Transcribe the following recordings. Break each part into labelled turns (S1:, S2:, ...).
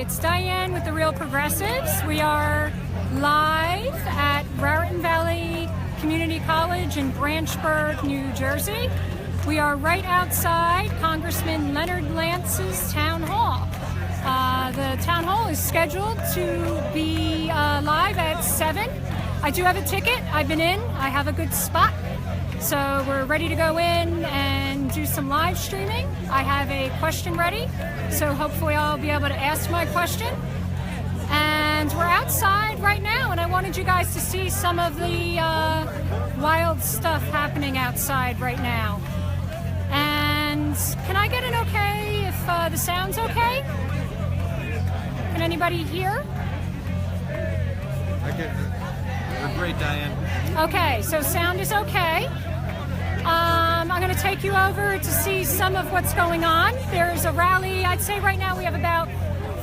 S1: it's Diane with the Real Progressives. We are live at Raritan Valley Community College in Branchburg, New Jersey. We are right outside Congressman Leonard Lance's town hall. The town hall is scheduled to be live at 7. I do have a ticket. I've been in. I have a good spot. So we're ready to go in and do some live streaming. I have a question ready, so hopefully I'll be able to ask my question. And we're outside right now, and I wanted you guys to see some of the wild stuff happening outside right now. And can I get an okay if the sound's okay? Can anybody hear?
S2: I get it. You're great, Diane.
S1: Okay, so sound is okay. I'm going to take you over to see some of what's going on. There's a rally. I'd say right now we have about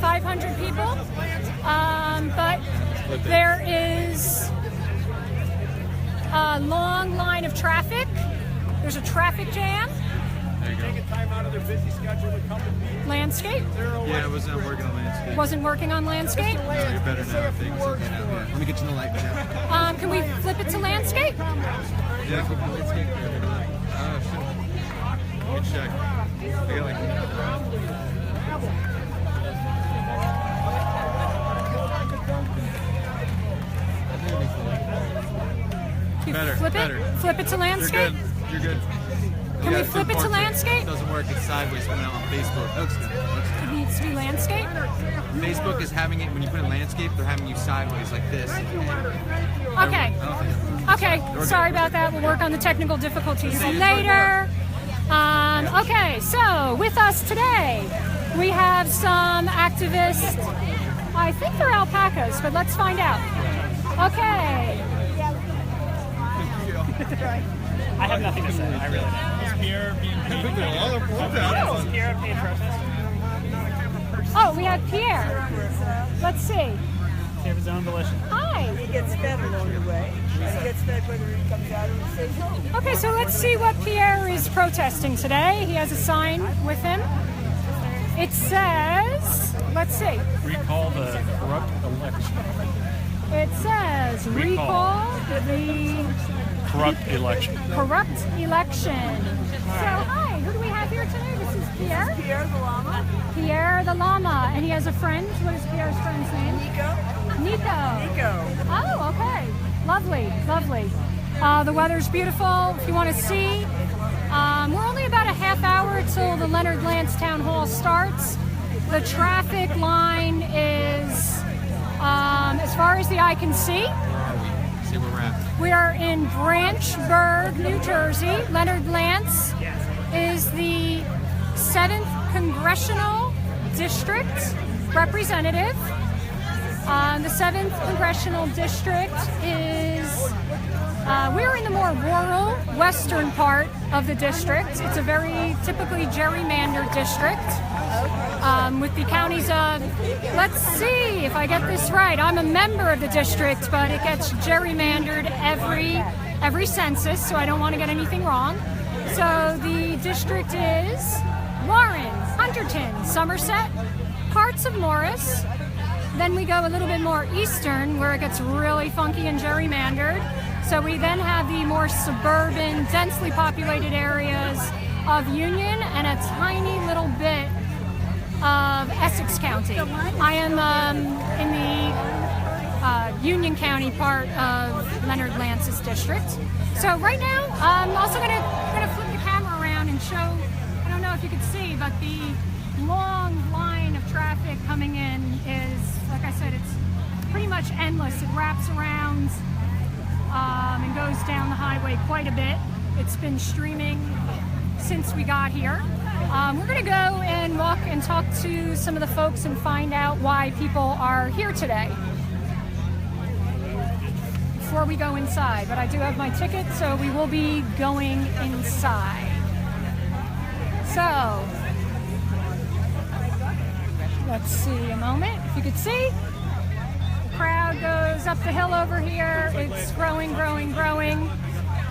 S1: 500 people. But there is a long line of traffic. There's a traffic jam.
S2: There you go.
S3: Taking time out of their busy schedule to come and meet.
S1: Landscape?
S2: Yeah, it wasn't working on landscape.
S1: Wasn't working on landscape?
S2: No, you're better now. Things let me get you in the light now.
S1: Can we flip it to landscape?
S2: Yeah, flip the landscape. Oh, shit. Good check. I got like... Better,
S1: Flip
S2: better.
S1: it? Flip it to landscape?
S2: You're good.
S1: Can we flip it to landscape?
S2: It doesn't work. It's sideways coming out on Facebook. Looks good.
S1: It needs to be landscape?
S2: Facebook is having it, when you put in landscape, they're having you sideways like this.
S1: Okay. Okay, sorry about that. We'll work on the technical difficulties later. Okay, so with us today, we have some activists. I think they're alpacas, but let's find out. Okay.
S4: I have nothing to say. I really don't. Is Pierre being paid? Pierre paid protest?
S1: Oh, we have Pierre. Let's see.
S4: He of his own volition.
S1: Hi.
S5: He gets fed along the way. He gets fed whether he comes out or stays home.
S1: Okay, so let's see what Pierre is protesting today. He has a sign with him. It says, let's see.
S4: Recall the corrupt election.
S1: It says, recall the
S4: Corrupt election.
S1: corrupt election. So, hi, who do we have here today? This is Pierre.
S5: Pierre the llama.
S1: Pierre the llama, and he has a friend. What is Pierre's friend's name?
S5: Nico.
S1: Nico.
S5: Nico.
S1: Oh, okay. Lovely, lovely. The weather's beautiful. If you want to see, we're only about a half hour till the Leonard Lance Town Hall starts. The traffic line is as far as the eye can see.
S2: See where we're at.
S1: We are in Branchburg, New Jersey. Leonard Lance is the 7th Congressional District representative. The 7th Congressional District is, we're in the more rural, western part of the district. It's a very typically gerrymandered district with the counties of, let's see if I get this right, I'm a member of the district, but it gets gerrymandered every census, so I don't want to get anything wrong. So the district is Warren, Hunterdon, Somerset, parts of Morris. Then we go a little bit more eastern where it gets really funky and gerrymandered. So we then have the more suburban, densely populated areas of Union and a tiny little bit of Essex County. I am in the Union County part of Leonard Lance's district. So right now, I'm also gonna flip the camera around and show, I don't know if you can see, but the long line of traffic coming in is, like I said, it's pretty much endless. It wraps around and goes down the highway quite a bit. It's been streaming since we got here. We're going to go and walk and talk to some of the folks and find out why people are here today before we go inside. But I do have my ticket, so we will be going inside. So, let's see a moment. If you could see, the crowd goes up the hill over here. It's growing, growing, growing.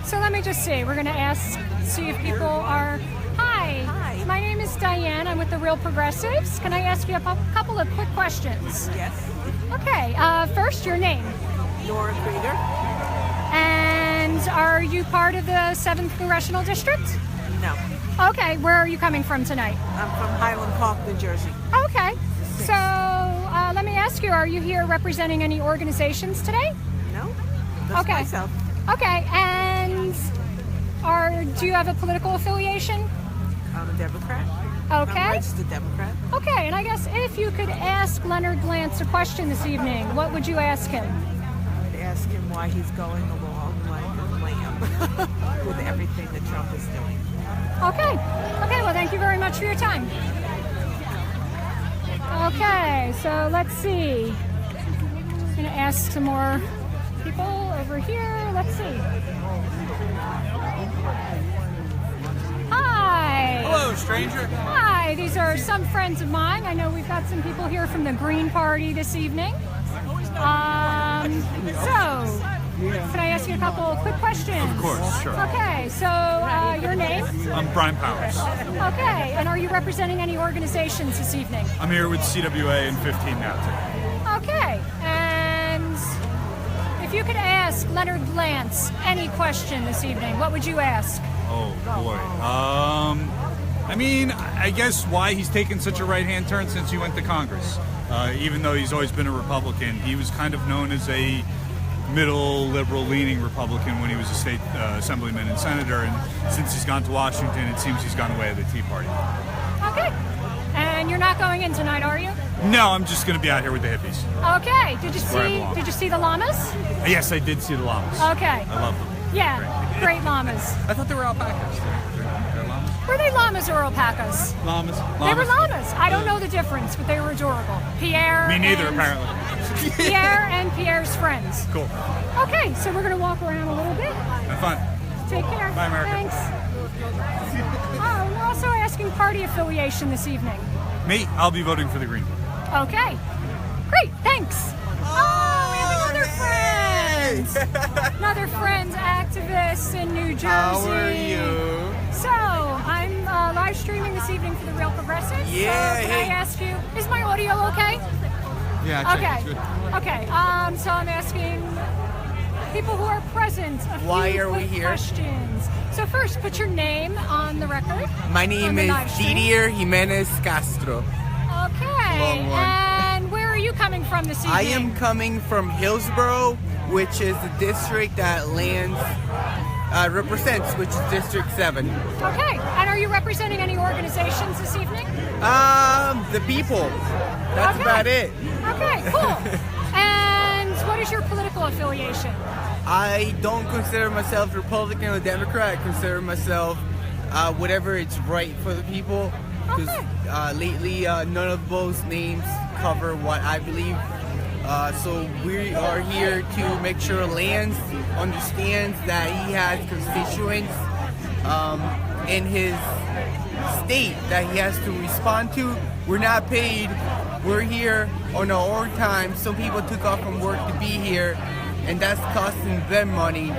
S1: So let me just see. We're going to see if people are... Hi. My name is is Diane. I'm with the Real Progressives. Can I ask you a couple of quick questions?
S5: Yes.
S1: Okay, first, your name.
S5: Nora Krieger.
S1: And are you part of the 7th Congressional District?
S5: No.
S1: Okay, where are you coming from tonight?
S5: I'm from Highland Park, New Jersey.
S1: Okay, so let me ask you, are you here representing any organizations today?
S5: No? Just
S1: Okay.
S5: myself.
S1: Okay, and do you have a political affiliation?
S5: I'm a Democrat. I'm a
S1: Okay.
S5: registered Democrat.
S1: Okay, and I guess if you could ask Leonard Lance a question this evening, what would you ask him?
S5: I'd ask him why he's going along like a lamb with everything that Trump is doing.
S1: Okay. Okay, well, thank you very much for your time. Okay, so let's see. I'm going to ask some more people over here. Let's see. Hi.
S3: Hello, stranger.
S1: Hi, these are some friends of mine. I know we've got some people here from the Green Party this evening. Can I ask you a couple of quick questions?
S2: Of course, sure.
S1: Okay, so your name?
S2: I'm Brian Powers.
S1: Okay, and are you representing any organizations this evening?
S2: I'm here with CWA and 15 now today.
S1: Okay, and if you could ask Leonard Lance any question this evening, what would you ask?
S2: Oh boy. I mean, I guess why he's taken such a right-hand turn since he went to Congress. Even though he's always been a Republican, he was kind of known as a middle liberal-leaning Republican when he was a state assemblyman and senator, and since he's gone to Washington, it seems he's gone away of the Tea Party.
S1: Okay, and you're not going in tonight, are you?
S2: No, I'm just going to be out here with the hippies.
S1: Okay, did
S2: where I belong.
S1: you see the llamas?
S2: Yes, I did see the llamas.
S1: Okay.
S2: I love them.
S1: Yeah, great llamas.
S2: I thought they were alpacas. They're llamas?
S1: Were they llamas or alpacas?
S2: Llamas.
S1: They were llamas. I don't know the difference, but they were adorable. Pierre.
S2: Me neither,
S1: and-
S2: apparently.
S1: Pierre and Pierre's friends.
S2: Cool.
S1: Okay, so we're going to walk around a little bit.
S2: Have fun.
S1: Take care.
S2: Bye, America.
S1: Thanks. Oh, we're also asking party affiliation this evening.
S2: Me, I'll be voting for the Green Party.
S1: Okay. Great, thanks. Oh, we have another friend. Another friend activist in New Jersey.
S6: How are you?
S1: So, I'm live streaming this evening for the Real Progressives.
S6: Yeah,
S1: So, can I
S6: hey.
S1: ask you, is my audio okay?
S2: Yeah,
S1: Okay. Okay. So I'm asking people who are present a
S6: Why
S1: few
S6: are we
S1: quick
S6: here?
S1: questions. So first, put your name on the record.
S6: My
S1: on
S6: name
S1: the
S6: is
S1: live stream.
S6: Didier Jimenez Castro.
S1: Okay.
S6: Long one.
S1: And where are you coming from this evening?
S6: I am coming from Hillsborough, which is the district that Lance represents, which is District 7.
S1: Okay. And are you representing any organizations this evening?
S6: The people. That's
S1: Okay.
S6: about it.
S1: Okay, cool. And what is your political affiliation?
S6: I don't consider myself Republican or Democrat. I consider myself whatever it's right for the people. Because
S1: Okay.
S6: lately, none of those names cover what I believe. So we are here to make sure Lance understands that he has constituents in his state that he has to respond to. We're not paid. We're here on our own time. Some people took off from work to be here, and that's costing them money.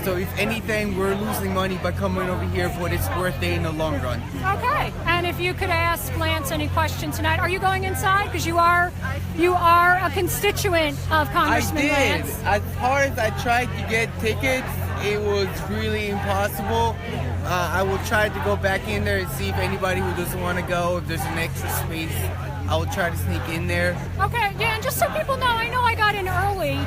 S6: So if anything, we're losing money by coming over here, but it's worth it in the long run.
S1: Okay. And if you could ask Lance any question tonight, are you going inside? Because you are a constituent of Congressman
S6: I did.
S1: Lance.
S6: As hard as I tried to get tickets, it was really impossible. I will try to go back in there and see if anybody who doesn't want to go, if there's an extra space, I will try to sneak in there.
S1: Okay, yeah, and just so people know I got in early.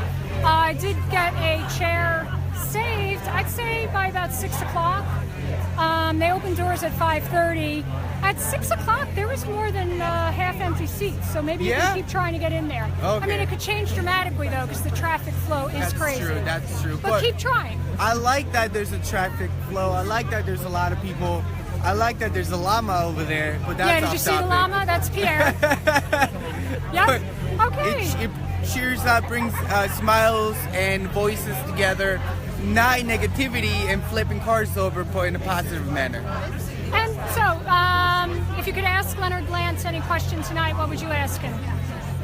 S1: I did get a chair saved, I'd say by about 6 o'clock. They opened doors at 5:30. At 6 o'clock, there was more than half-empty seats, so maybe you
S6: Yeah?
S1: can keep trying to get in there.
S6: Okay.
S1: I mean, it could change dramatically, though, because the traffic flow is
S6: That's
S1: crazy.
S6: true, that's true.
S1: But keep trying.
S6: I like that there's a traffic flow. I like that there's a lot of people. I like that there's a llama over there, but that's
S1: Yeah, did
S6: off
S1: you see the
S6: topic.
S1: llama? That's Pierre. Yep. Okay.
S6: It cheers up, brings smiles and voices together, not negativity and flipping cars over, but in a positive manner.
S1: And so, if you could ask Leonard Lance any question tonight, what would you ask him?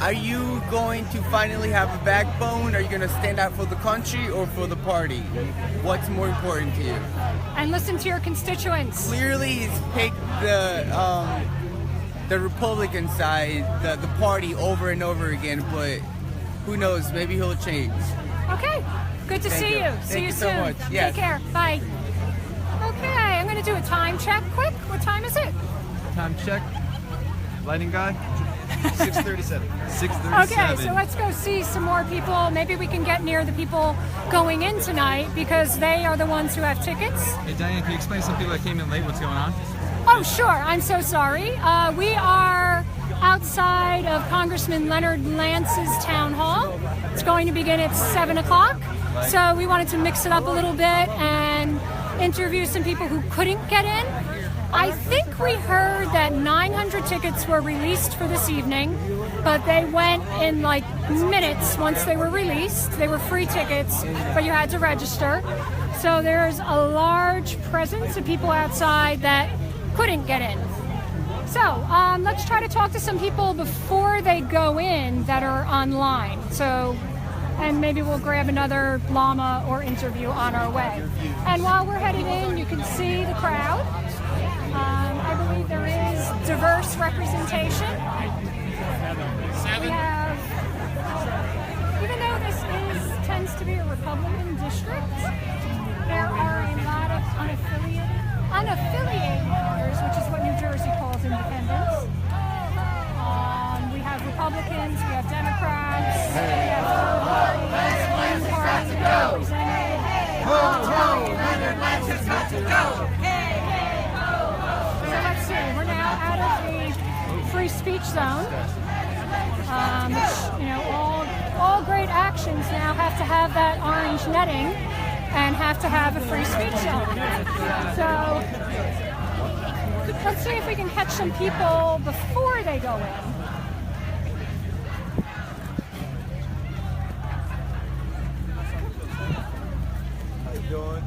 S6: Are you going to finally have a backbone? Are you going to stand up for the country or for the party? What's more important to you?
S1: And listen to your constituents.
S6: Clearly, he's picked the Republican side, the party over and over again, but who knows? Maybe he'll change.
S1: Okay, good to see you. See you
S6: so
S1: soon.
S6: much. Yes.
S1: Take care. Bye. Okay, I'm going to do a time check quick. What time is it?
S3: Time check. Lighting guy. 6:37. 6:37.
S1: Okay, so let's go see some more people. Maybe we can get near the people going in tonight because they are the ones who have tickets.
S3: Hey Diane, can you explain to some people that came in late what's going on?
S1: Oh, sure. I'm so sorry. We are outside of Congressman Leonard Lance's town hall. It's going to begin at 7 o'clock. So we wanted to mix it up a little bit and interview some people who couldn't get in. I think we heard that 900 tickets were released for this evening, but they went in like minutes once they were released. They were free tickets, but you had to register. So there's a large presence of people outside that couldn't get in. So let's try to talk to some people before they go in that are online. And maybe we'll grab another llama or interview on our way. And while we're headed in, you can see the crowd. I believe there is diverse representation. We have, even though this tends to be a Republican district, there are a lot of unaffiliated voters, which is what New Jersey calls independents. We have Republicans, we have Democrats, we have third parties, one party represented.
S7: Leonard Lance has got to go!
S1: So let's see, we're now out of the free speech zone, which, you know, all great actions now have to have that orange netting and have to have a free speech zone. So let's see if we can catch some people before they go in.
S3: How you doing?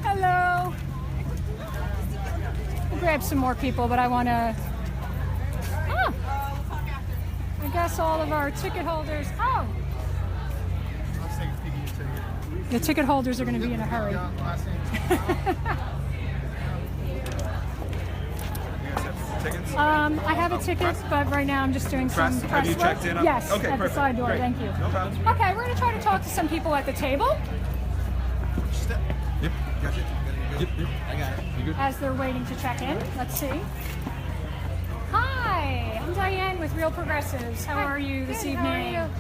S1: Hello. We'll grab some more people, but I want to... I guess all of our ticket holders... Oh! The ticket holders are going to be in a hurry.
S3: Tickets?
S1: I have a ticket, but right now I'm just doing some
S3: Press?
S1: press
S3: Have you
S1: work.
S3: checked in?
S1: Yes,
S3: Okay,
S1: at
S3: perfect.
S1: the side door.
S3: Great.
S1: Thank you.
S3: No problem.
S1: Okay, we're going to try to talk to some people at the table
S3: Yep. Got it. Yep. I got it. You good?
S1: as they're waiting to check in. Let's see. Hi, I'm Diane with Real Progressives. How are you this evening?
S8: How are you?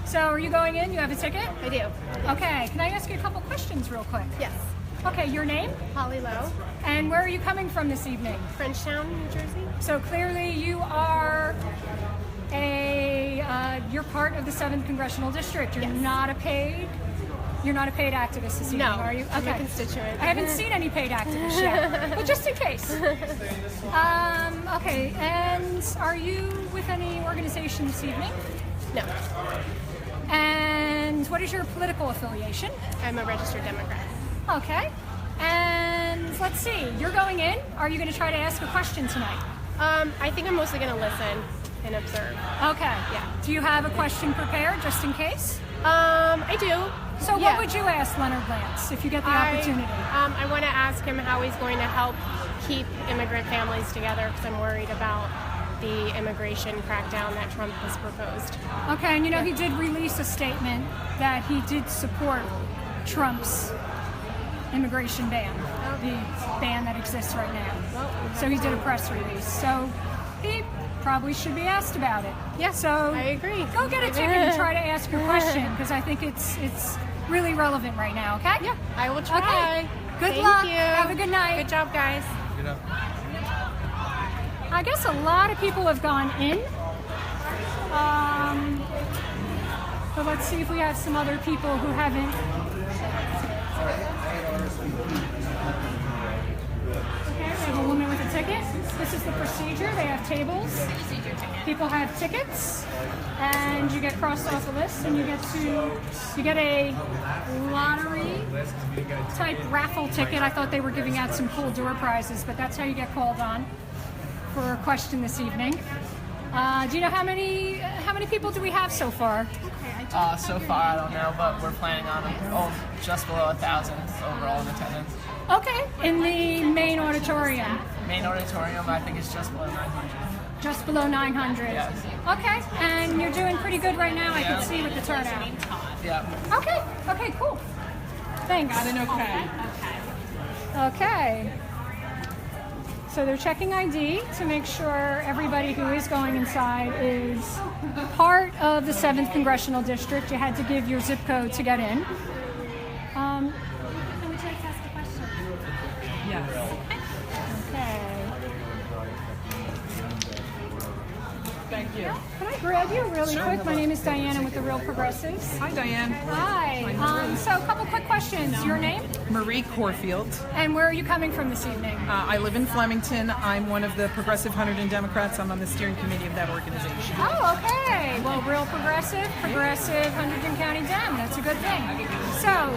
S1: So, are you going in? You have a ticket?
S8: I do.
S1: Okay, can I ask you a couple questions real quick?
S8: Yes.
S1: Okay, your name?
S8: Holly Lowe,
S1: And where are you coming from this evening?
S8: Frenchtown, New Jersey.
S1: So clearly you are you're part of the 7th Congressional District. You're
S8: Yes.
S1: not a paid activist this evening,
S8: No,
S1: are you?
S8: I'm a constituent.
S1: I haven't seen any paid activists yet, but just in case. Okay, and are you with any organization this evening?
S8: No,
S1: And what is your political affiliation?
S8: I'm a registered Democrat.
S1: Okay. And let's see, you're going in. Are you going to try to ask a question tonight?
S8: I think I'm mostly going to listen and observe.
S1: Okay.
S8: Yeah.
S1: Do you have a question prepared just in case?
S8: I do.
S1: So
S8: Yeah.
S1: what would you ask Leonard Lance if you get the opportunity?
S8: I want to ask him how he's going to help keep immigrant families together because I'm worried about the immigration crackdown that Trump has proposed.
S1: Okay, and you know he did release a statement that he did support Trump's immigration ban, the ban that exists right now. So he did a press release. So he probably should be asked about it.
S8: Yeah,
S1: So
S8: I agree.
S1: Go get a ticket and try to ask your question because I think it's really relevant right now. Okay?
S8: Yeah, I will try.
S1: Okay. Good
S8: Thank
S1: luck.
S8: you.
S1: Have a good night.
S8: Good job, guys.
S3: Get up.
S1: I guess a lot of people have gone in. But let's see if we have some other people who haven't. Okay, we have a woman with a ticket. This is the procedure. They have tables. People have tickets, and you get crossed off a list, and you get a lottery type raffle ticket. I thought they were giving out some cool door prizes, but that's how you get called on for a question this evening. Do you know how many people do we have so far?
S9: So far, I don't know, but we're planning on just below 1,000 overall in attendance.
S1: Okay, in the main auditorium.
S9: Main auditorium, I think, is just below 900.
S1: Just below 900.
S9: Yes.
S1: Okay, and you're doing pretty good right now. I can see with the turnout.
S9: Yeah.
S1: Okay, cool. Thanks.
S5: Got an okay.
S1: Okay. So they're checking ID to make sure everybody who is going inside is part of the 7th Congressional District. You had to give your zip code to get in. Would you like to ask a question?
S5: Yes.
S1: Okay.
S5: Thank you.
S1: Can I grab you really quick? My name is Diane. I'm with the Real Progressives.
S5: Hi, Diane.
S1: Hi. So a couple quick questions. Your name?
S5: Marie Corfield.
S1: And where are you coming from this evening?
S5: I live in Flemington. I'm one of the Progressive Hunterdon Democrats. I'm on the steering committee of that organization.
S1: Oh, okay. Well, Real Progressive Hunterdon County Dem. That's a good thing. So,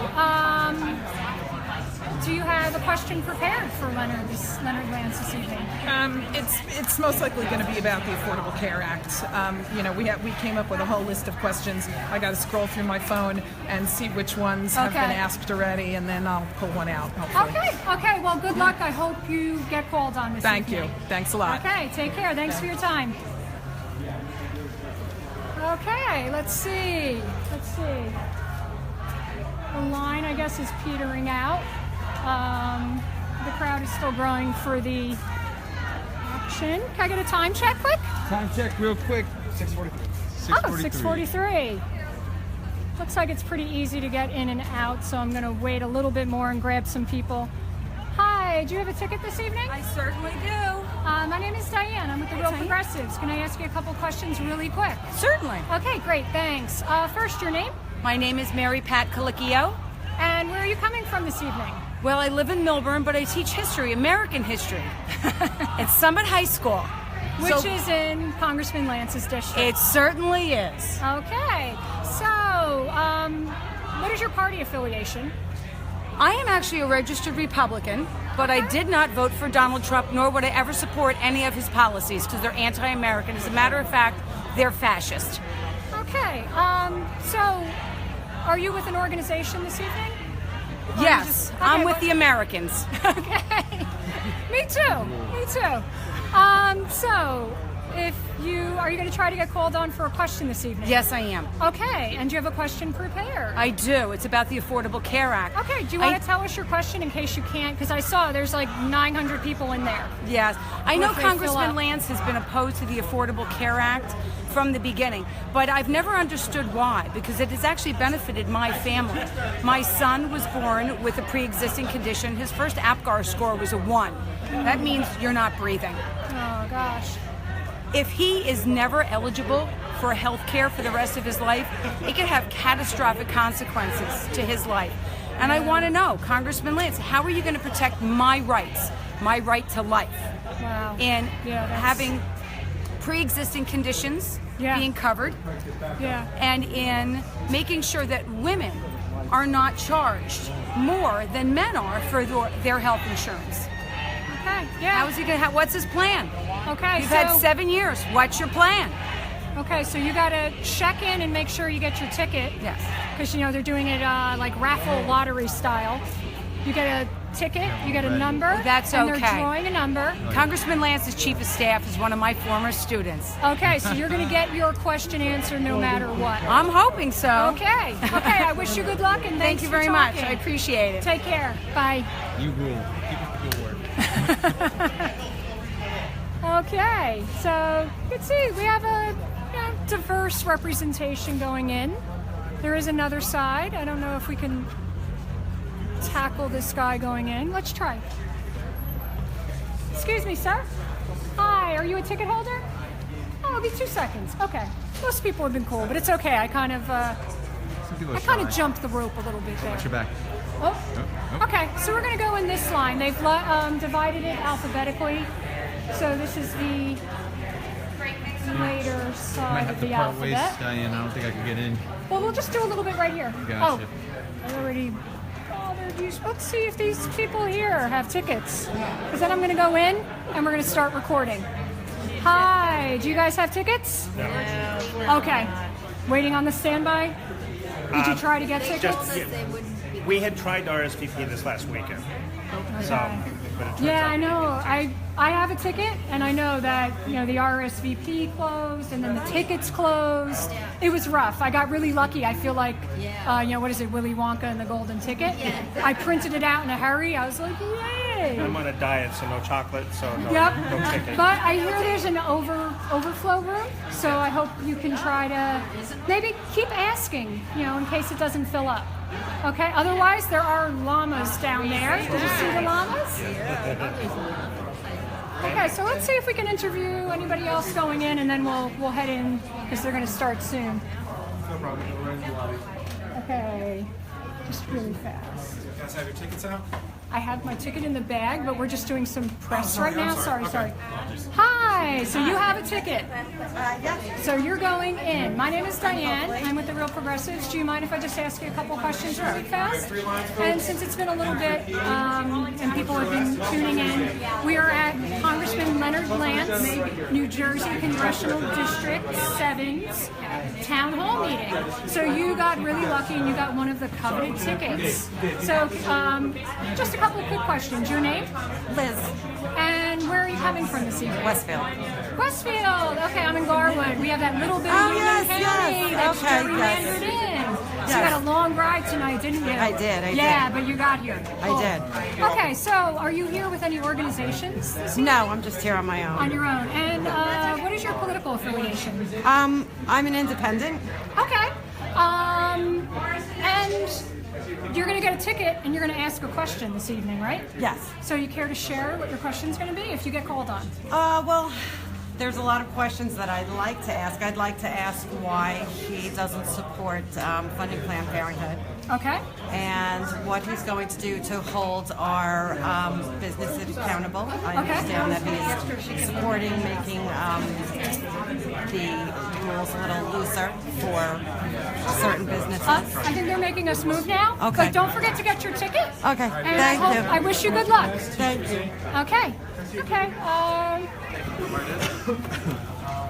S1: do you have a question prepared for Leonard Lance this evening?
S5: It's most likely going to be about the Affordable Care Act. We came up with a whole list of questions. I got to scroll through my phone and see which ones have been asked already, and then I'll pull one out. Hopefully.
S1: Okay. Well, good luck. I hope you get called on this
S5: Thank
S1: evening.
S5: you. Thanks a lot.
S1: Okay. Take care. Thanks for your time. Okay. Let's see. The line, I guess, is petering out. The crowd is still growing for the action. Can I get a time check quick?
S3: Time check real quick. 6:43.
S1: Oh, 6:43. Looks like it's pretty easy to get in and out, so I'm going to wait a little bit more and grab some people. Hi, do you have a ticket this evening?
S7: I certainly do.
S1: My name is Diane. I'm with the Real Progressives. Can I ask you a couple questions really quick?
S7: Certainly.
S1: Okay, great, thanks. First, your name?
S7: My name is Mary Pat Calicchio.
S1: And where are you coming from this evening?
S7: Well, I live in Milburn, but I teach history, American history, at Summit High School.
S1: Which is in Congressman Lance's district.
S7: It certainly is.
S1: Okay, so what is your party affiliation?
S7: I am actually a registered Republican, but I did not vote for Donald Trump, nor would I ever support any of his policies because they're anti-American. As a matter of fact, they're fascist.
S1: Okay, so are you with an organization this evening?
S7: Yes, I'm with the Americans.
S1: Okay, me too. So, are you going to try to get called on for a question this evening?
S7: Yes, I am.
S1: Okay, and do you have a question prepared?
S7: I do. It's about the Affordable Care Act.
S1: Okay, do you want to tell us your question in case you can't? Because I saw there's like 900 people in there.
S7: Yes, I know
S1: If they
S7: Congressman
S1: fill up.
S7: Lance has been opposed to the Affordable Care Act from the beginning, but I've never understood why, because it has actually benefited my family. My son was born with a pre-existing condition. His first APGAR score was a 1. That means you're not breathing.
S1: Oh gosh.
S7: If he is never eligible for health care for the rest of his life, it could have catastrophic consequences to his life. And I want to know, Congressman Lance, how are you going to protect my rights, my right to life,
S1: Wow.
S7: in
S1: that's-
S7: having pre-existing conditions being covered, and in making sure that women are not charged more than men are for their health insurance?
S1: Okay, yeah.
S7: How is he going to? What's his plan?
S1: Okay,
S7: You've had 7 years. What's your plan?
S1: Okay, so you got to check in and make sure you get your ticket.
S7: Yes.
S1: Because, they're doing it like raffle lottery style. You get a ticket, you get a number.
S7: That's
S1: and
S7: okay.
S1: They're drawing a number.
S7: Congressman Lance's chief of staff is one of my former students.
S1: Okay, so you're going to get your question answered no matter what.
S7: I'm hoping so.
S1: Okay, I wish you good luck and
S7: Thank
S1: thanks
S7: you
S1: for
S7: very much.
S1: talking.
S7: I appreciate it.
S1: Take care. Bye.
S3: You rule. Keep up the good work.
S1: Okay, so you can see we have a diverse representation going in. There is another side. I don't know if we can tackle this guy going in. Let's try. Excuse me, sir. Hi, are you a ticket holder? Oh, it'll be 2 seconds. Okay. Most people have been cool, but it's okay. I kind of jumped the rope a little bit there.
S3: Watch your back.
S1: Oh. Okay, so we're going to go in this line. They've divided it alphabetically. So this is the later
S3: Might
S1: side
S3: have
S1: of
S3: to
S1: the
S3: part ways,
S1: alphabet.
S3: Diane. I don't think I can get in.
S1: Well, we'll just do a little bit right here.
S3: Gotcha.
S1: Oh, I already bothered you. Let's see if these people here have tickets. Because then I'm going to go in and we're going to start recording. Hi, do you guys have tickets? No. Okay. Waiting on the standby? Did you try to get tickets?
S4: We had tried to RSVP this last weekend. So, but it turns
S1: Yeah,
S4: out
S1: I know. I have a ticket, and I know that the RSVP closed, and then the tickets closed. It was rough. I got really lucky. I feel like, what is it, Willy Wonka and the Golden Ticket? I printed it out in a hurry. I was like, yay!
S4: I'm on a diet, so no chocolate, so no ticket.
S1: But I hear there's an overflow room, so I hope you can try to maybe keep asking, in case it doesn't fill up. Okay. Otherwise, there are llamas down there. Did you see the llamas? Okay, so let's see if we can interview anybody else going in, and then we'll head in because they're going to start soon. Okay, just really fast.
S3: You guys have your tickets out?
S1: I have my ticket in the bag, but we're just doing some press right now. Sorry. Hi, so you have a ticket. So you're going in. My name is Diane. I'm with the Real Progressives. Do you mind if I just ask you a couple questions really fast? And since it's been a little bit and people have been tuning in, we are at Congressman Leonard Lance, New Jersey Congressional District 7's town hall meeting. So you got really lucky and you got one of the coveted tickets. So just a couple of quick questions. Your name?
S10: Liz.
S1: And where are you coming from this evening?
S10: Westfield.
S1: Westfield. Okay, I'm in Garwood. We have that little bit of Union County that's gerrymandered in. So you got a long ride tonight, didn't you?
S10: I did.
S1: Yeah, but you got here.
S10: I did.
S1: Okay, so are you here with any organizations this evening?
S10: No, I'm just here on my own.
S1: On your own. And what is your political affiliation?
S10: I'm an independent.
S1: Okay. And you're going to get a ticket and you're going to ask a question this evening, right?
S10: Yes.
S1: So you care to share what your question's going to be if you get called on?
S10: Well, there's a lot of questions that I'd like to ask. I'd like to ask why he doesn't support funding Planned Parenthood.
S1: Okay.
S10: And what he's going to do to hold our businesses accountable. I understand that he's supporting making the rules a little looser for certain businesses.
S1: I think they're making us move now.
S10: Okay.
S1: But don't forget to get your ticket.
S10: Okay.
S1: And
S10: Thank you.
S1: I wish you good luck.
S10: Thank you.
S1: Okay.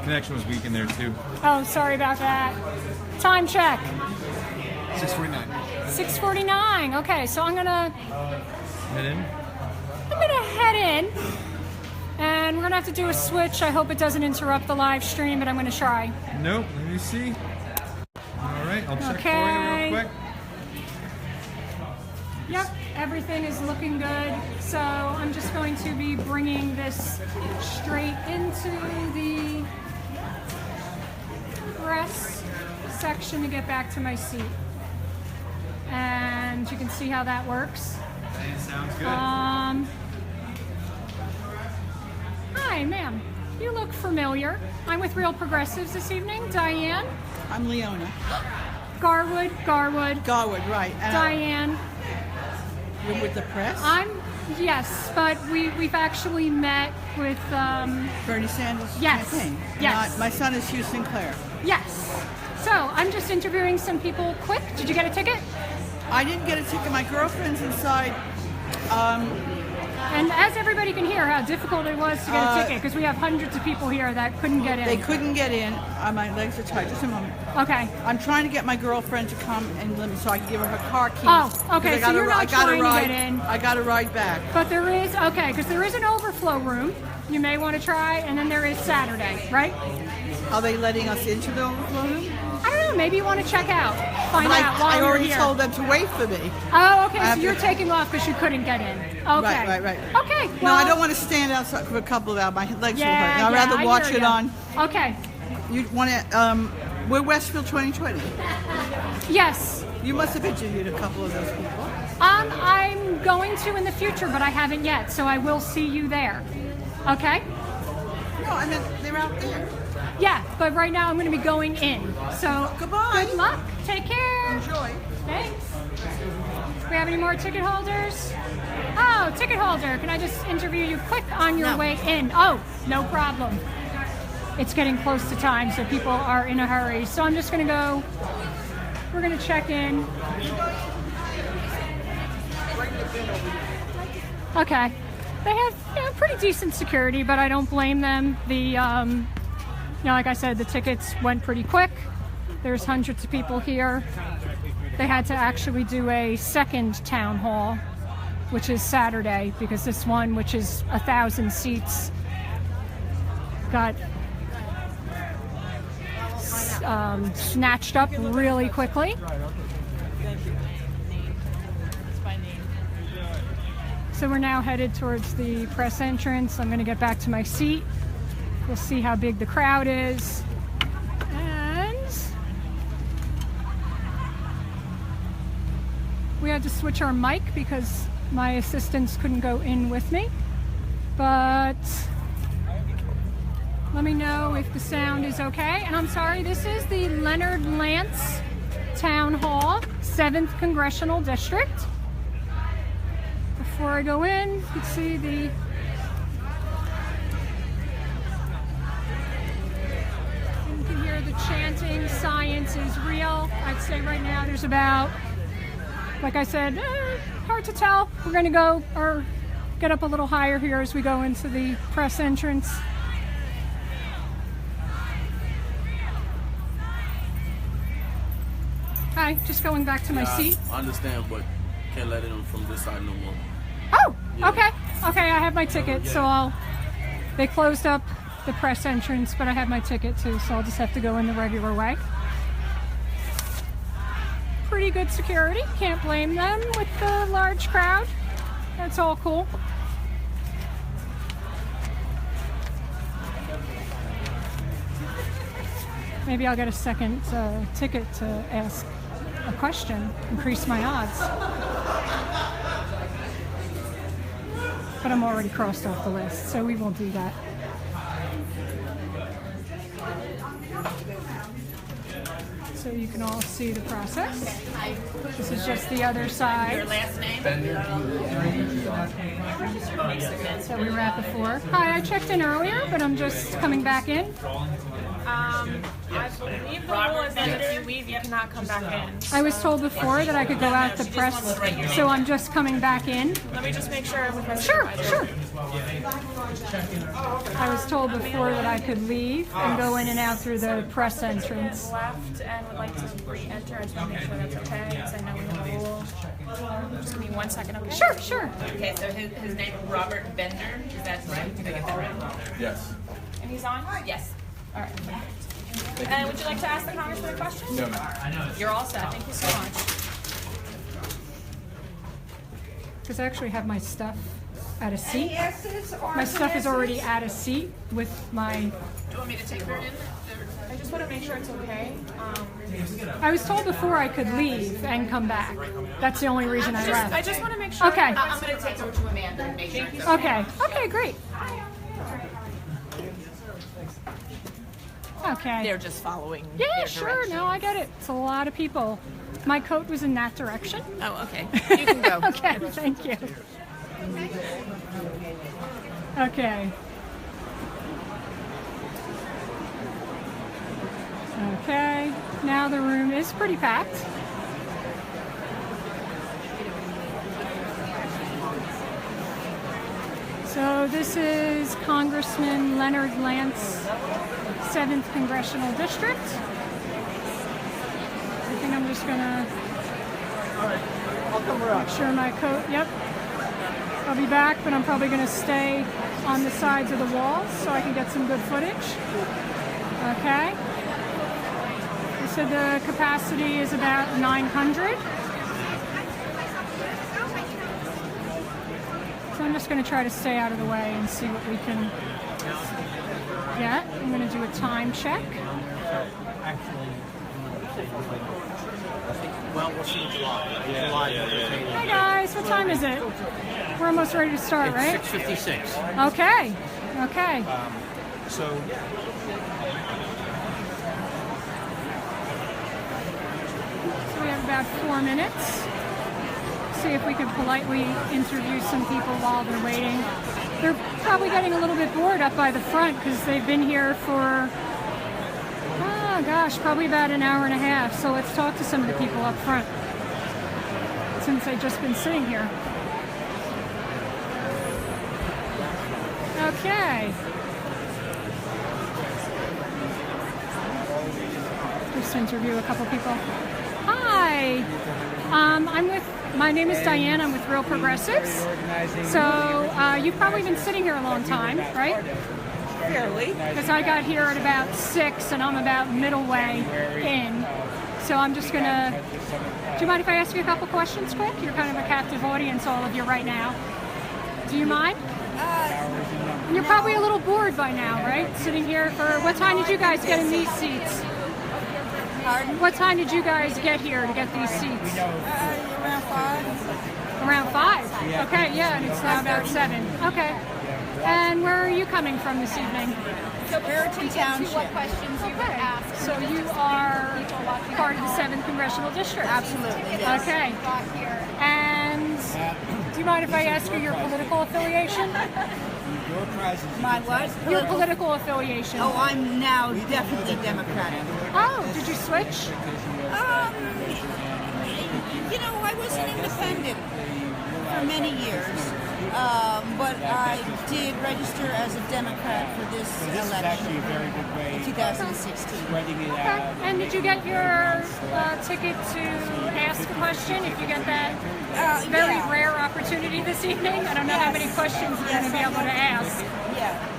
S3: Connection was weak in there too.
S1: Oh, sorry about that. Time check.
S3: 6:49.
S1: 6:49. Okay, so I'm gonna
S3: Head in.
S1: head in, and we're gonna have to do a switch. I hope it doesn't interrupt the live stream, but I'm gonna try.
S3: Nope. Let me see. All right, I'll check for
S1: Okay.
S3: you real quick.
S1: Yep, everything is looking good. So I'm just going to be bringing this straight into the press section to get back to my seat. And you can see how that works.
S3: Sounds good.
S1: Hi, ma'am. You look familiar. I'm with Real Progressives this evening. Diane.
S11: I'm Leona.
S1: Garwood.
S11: Garwood, right. And
S1: Diane.
S11: you're with the press?
S1: Yes, but we've actually met with
S11: Bernie Sanders'
S1: Yes.
S11: campaign.
S1: Yes.
S11: My son is Hugh Sinclair.
S1: Yes. So I'm just interviewing some people quick. Did you get a ticket?
S11: I didn't get a ticket. My girlfriend's inside.
S1: And as everybody can hear how difficult it was to get a ticket, because we have hundreds of people here that couldn't get in.
S11: They couldn't get in. My legs are tight. Just a moment.
S1: Okay.
S11: I'm trying to get my girlfriend to come and let me so I can give her her car keys.
S1: Oh, okay,
S11: Because
S1: so you're not trying to get in.
S11: I got to ride back.
S1: But there is, because there is an overflow room you may want to try, and then there is Saturday, right?
S11: Are they letting us into the overflow room?
S1: I don't know, maybe you want to check out, find
S11: But
S1: out while
S11: I
S1: you're
S11: already
S1: here.
S11: told them to wait for me.
S1: Oh, okay, so
S11: After-
S1: you're taking off because you couldn't get in. Okay.
S11: Right.
S1: Okay,
S11: No,
S1: well,
S11: I don't want to stand outside for a couple of hours. My legs will hurt.
S1: Yeah,
S11: I'd rather
S1: I
S11: watch
S1: hear
S11: it
S1: ya.
S11: on.
S1: Okay,
S11: You want to? We're Westfield 2020.
S1: yes.
S11: You must have interviewed a couple of those people.
S1: I'm going to in the future, but I haven't yet, so I will see you there. Okay?
S11: No, I mean they're out there.
S1: Yeah, but right now I'm going to be going in. So
S11: Goodbye.
S1: Good luck. Take care.
S11: Enjoy.
S1: Thanks. Do we have any more ticket holders? Oh, ticket holder. Can I just interview you quick on your way in? Oh, no problem. It's getting close to time, so people are in a hurry. So I'm just going to go. We're going to check in. Okay. they have pretty decent security, but I don't blame them. The like I said, the tickets went pretty quick. There's hundreds of people here. They had to actually do a second town hall, which is Saturday, because this one, which is 1,000 seats, got snatched up really quickly. So we're now headed towards the press entrance. I'm going to get back to my seat. We'll see how big the crowd is. And we had to switch our mic because my assistants couldn't go in with me. But let me know if the sound is okay. And I'm sorry, this is the Leonard Lance Town Hall, 7th Congressional District. Before I go in, you can see the chanting, science is real. I'd say right now there's about, like I said, hard to tell. We're going to go or get up a little higher here as we go into the press entrance. Hi, just going back to my seat.
S12: I understand, but can't let it in from this side no more.
S1: Oh, yeah. Okay, I have my ticket, so they closed up the press entrance, but I have my ticket too, so I'll just have to go in the regular way. Pretty good security, can't blame them with the large crowd. That's all cool. Maybe I'll get a second ticket to ask a question, increase my odds. But I'm already crossed off the list, so we won't do that. So you can all see the process. This is just the other side.
S9: Your last name?
S1: So we were at before. Hi, I checked in earlier, but I'm just coming back in.
S13: I believe the rule is that if you leave, you cannot come back in.
S1: I was told before that I could go out the press, so I'm just coming back in.
S13: Let me just make sure.
S1: Sure. I was told before that I could leave and go in and out through the press entrance.
S13: Left and would like to re-enter. I just want to make sure that's okay, because I know we have a rule. Just give me 1 second, okay?
S1: Sure.
S9: Okay, so his name is Robert Bender. Is that right? Did I get that right?
S12: Yes.
S13: And he's on?
S9: Yes.
S13: All right. And would you like to ask the Congressman a question?
S12: No, ma'am.
S13: You're all set. Thank you so much.
S1: Because I actually have my stuff at a seat. My stuff is already at a seat with my...
S9: Do you want me to take her in?
S13: I just want to make sure it's okay.
S1: I was told before I could leave and come back. That's the only reason I left.
S13: I just want to make sure.
S1: Okay.
S9: I'm going to take her to Amanda and make sure it's okay.
S1: Okay, great. Okay.
S13: They're just following.
S1: Yeah, sure. No, I get it. It's a lot of people. My coat was in that direction.
S13: Oh, okay. You can go.
S1: Okay, thank you. Okay. Okay, now the room is pretty packed. So this is Congressman Leonard Lance, 7th Congressional District. I think I'm just gonna make sure my coat, yep. I'll be back, but I'm probably gonna stay on the sides of the walls so I can get some good footage. Okay. They said the capacity is about 900. So I'm just going to try to stay out of the way and see what we can get. I'm going to do a time check.
S14: Well, we'll see in July.
S1: Hey guys, what time is it? We're almost ready to start, right?
S14: 6:56.
S1: Okay.
S14: So
S1: we have about 4 minutes. See if we can politely interview some people while they're waiting. They're probably getting a little bit bored up by the front because they've been here for, probably about an hour and a half. So let's talk to some of the people up front since they've just been sitting here. Okay. Just to interview a couple people. Hi. My name is Diane. I'm with Real Progressives. So you've probably been sitting here a long time, right?
S11: Fairly.
S1: Because I got here at about 6 and I'm about middle way in. So I'm just going to... Do you mind if I ask you a couple questions quick? You're kind of a captive audience, all of you, right now. Do you mind? And you're probably a little bored by now, right? Sitting here for... What time did you guys get in these seats?
S11: Pardon?
S1: What time did you guys get here to get these seats?
S11: Around 5.
S1: Around 5? Okay, yeah, and it's now about 7. Okay. And where are you coming from this evening?
S11: So Raritan Township.
S1: What questions you would ask? So you are part of the 7th Congressional District?
S11: Absolutely, yes.
S1: Okay. And do you mind if I ask you your political affiliation?
S11: My what?
S1: Your political affiliation.
S11: Oh, I'm now definitely Democratic.
S1: Oh, did you switch?
S11: You know, I was an independent for many years, but I did register as a Democrat for this election in 2016.
S1: Okay. And did you get your ticket to ask a question? If you get that very rare opportunity this evening, I don't know how many questions you're going to be able to ask.
S11: Yeah.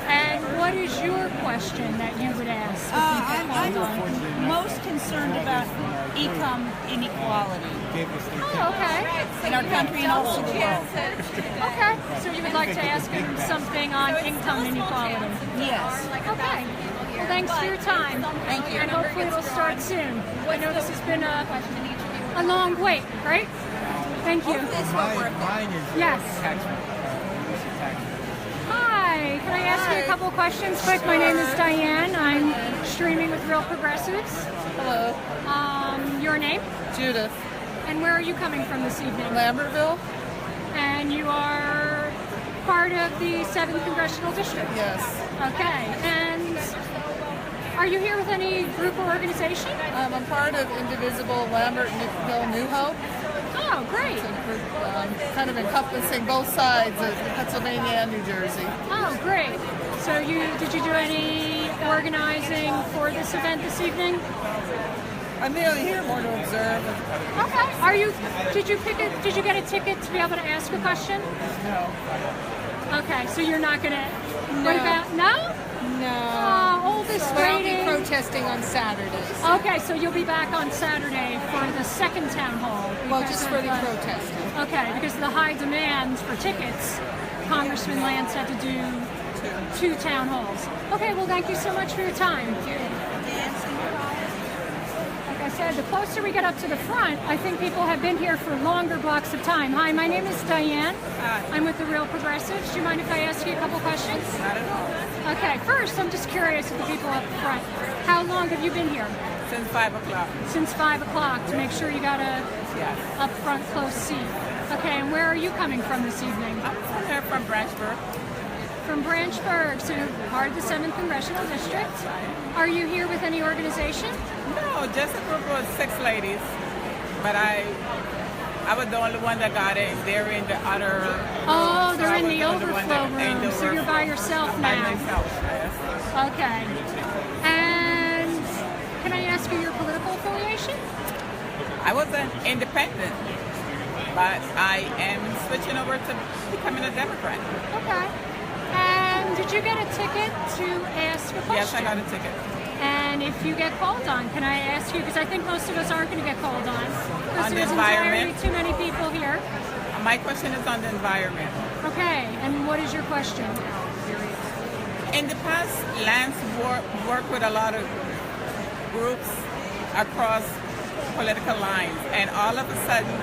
S1: And what is your question that you would ask?
S11: I'm most concerned about income inequality.
S1: Oh, okay.
S11: In our country and also the world.
S1: Okay. So you would like to ask him something on income inequality?
S11: Yes.
S1: Okay. Well, thanks for your time.
S11: Thank you.
S1: And hopefully it'll start soon. I know this has been a long wait, right? Thank you. Yes. Hi, can I ask you a couple of questions quick? My name is Diane. I'm streaming with Real Progressives.
S15: Hello.
S1: Your name?
S15: Judith.
S1: And where are you coming from this evening?
S15: Lambertville.
S1: And you are part of the 7th Congressional District?
S15: Yes.
S1: Okay. And are you here with any group or organization?
S15: I'm part of Indivisible Lambertville New Hope.
S1: Oh, great.
S15: It's a group kind of encompassing both sides of Pennsylvania and New Jersey.
S1: Oh, great. So did you do any organizing for this event this evening?
S15: I'm merely here more to observe.
S1: Okay. Did you get a ticket to be able to ask a question?
S15: No.
S1: Okay, so you're not gonna.
S15: No.
S1: What about no?
S15: No.
S1: Oldest
S15: But I'll
S1: lady.
S15: be protesting on Saturdays.
S1: Okay, so you'll be back on Saturday for the second town hall.
S15: Well,
S1: because
S15: just for
S1: of
S15: the protesting.
S1: Okay, because of the high demand for tickets, Congressman Lance had to do 2 town halls. Okay, well, thank you so much for your time. Like I said, the closer we get up to the front, I think people have been here for longer blocks of time. Hi, my name is Diane.
S11: Hi.
S1: I'm with the Real Progressives. Do you mind if I ask you a couple questions?
S11: Not at all.
S1: Okay, first, I'm just curious with the people up front. How long have you been here?
S11: Since 5 o'clock.
S1: Since 5 o'clock to make sure you got a up front close seat. Okay, and where are you coming from this evening?
S11: I'm here from Branchburg.
S1: From Branchburg, so you're part of the 7th Congressional District. Are you here with any organization?
S11: No, just a group of 6 ladies. But I was the only one that got in. They're in the other...
S1: Oh, they're in the overflow room, so you're by yourself now.
S11: By myself, yes.
S1: Okay. And can I ask you your political affiliation?
S11: I was an independent, but I am switching over to becoming a Democrat.
S1: Okay. And did you get a ticket to ask a question?
S11: Yes, I got a ticket.
S1: And if you get called on, can I ask you, because I think most of us aren't going to get called on. Because
S11: On the
S1: there's
S11: environment?
S1: entirely too many people here.
S11: My question is on the environment.
S1: Okay, and what is your question?
S11: In the past, Lance worked with a lot of groups across political lines, and all of a sudden,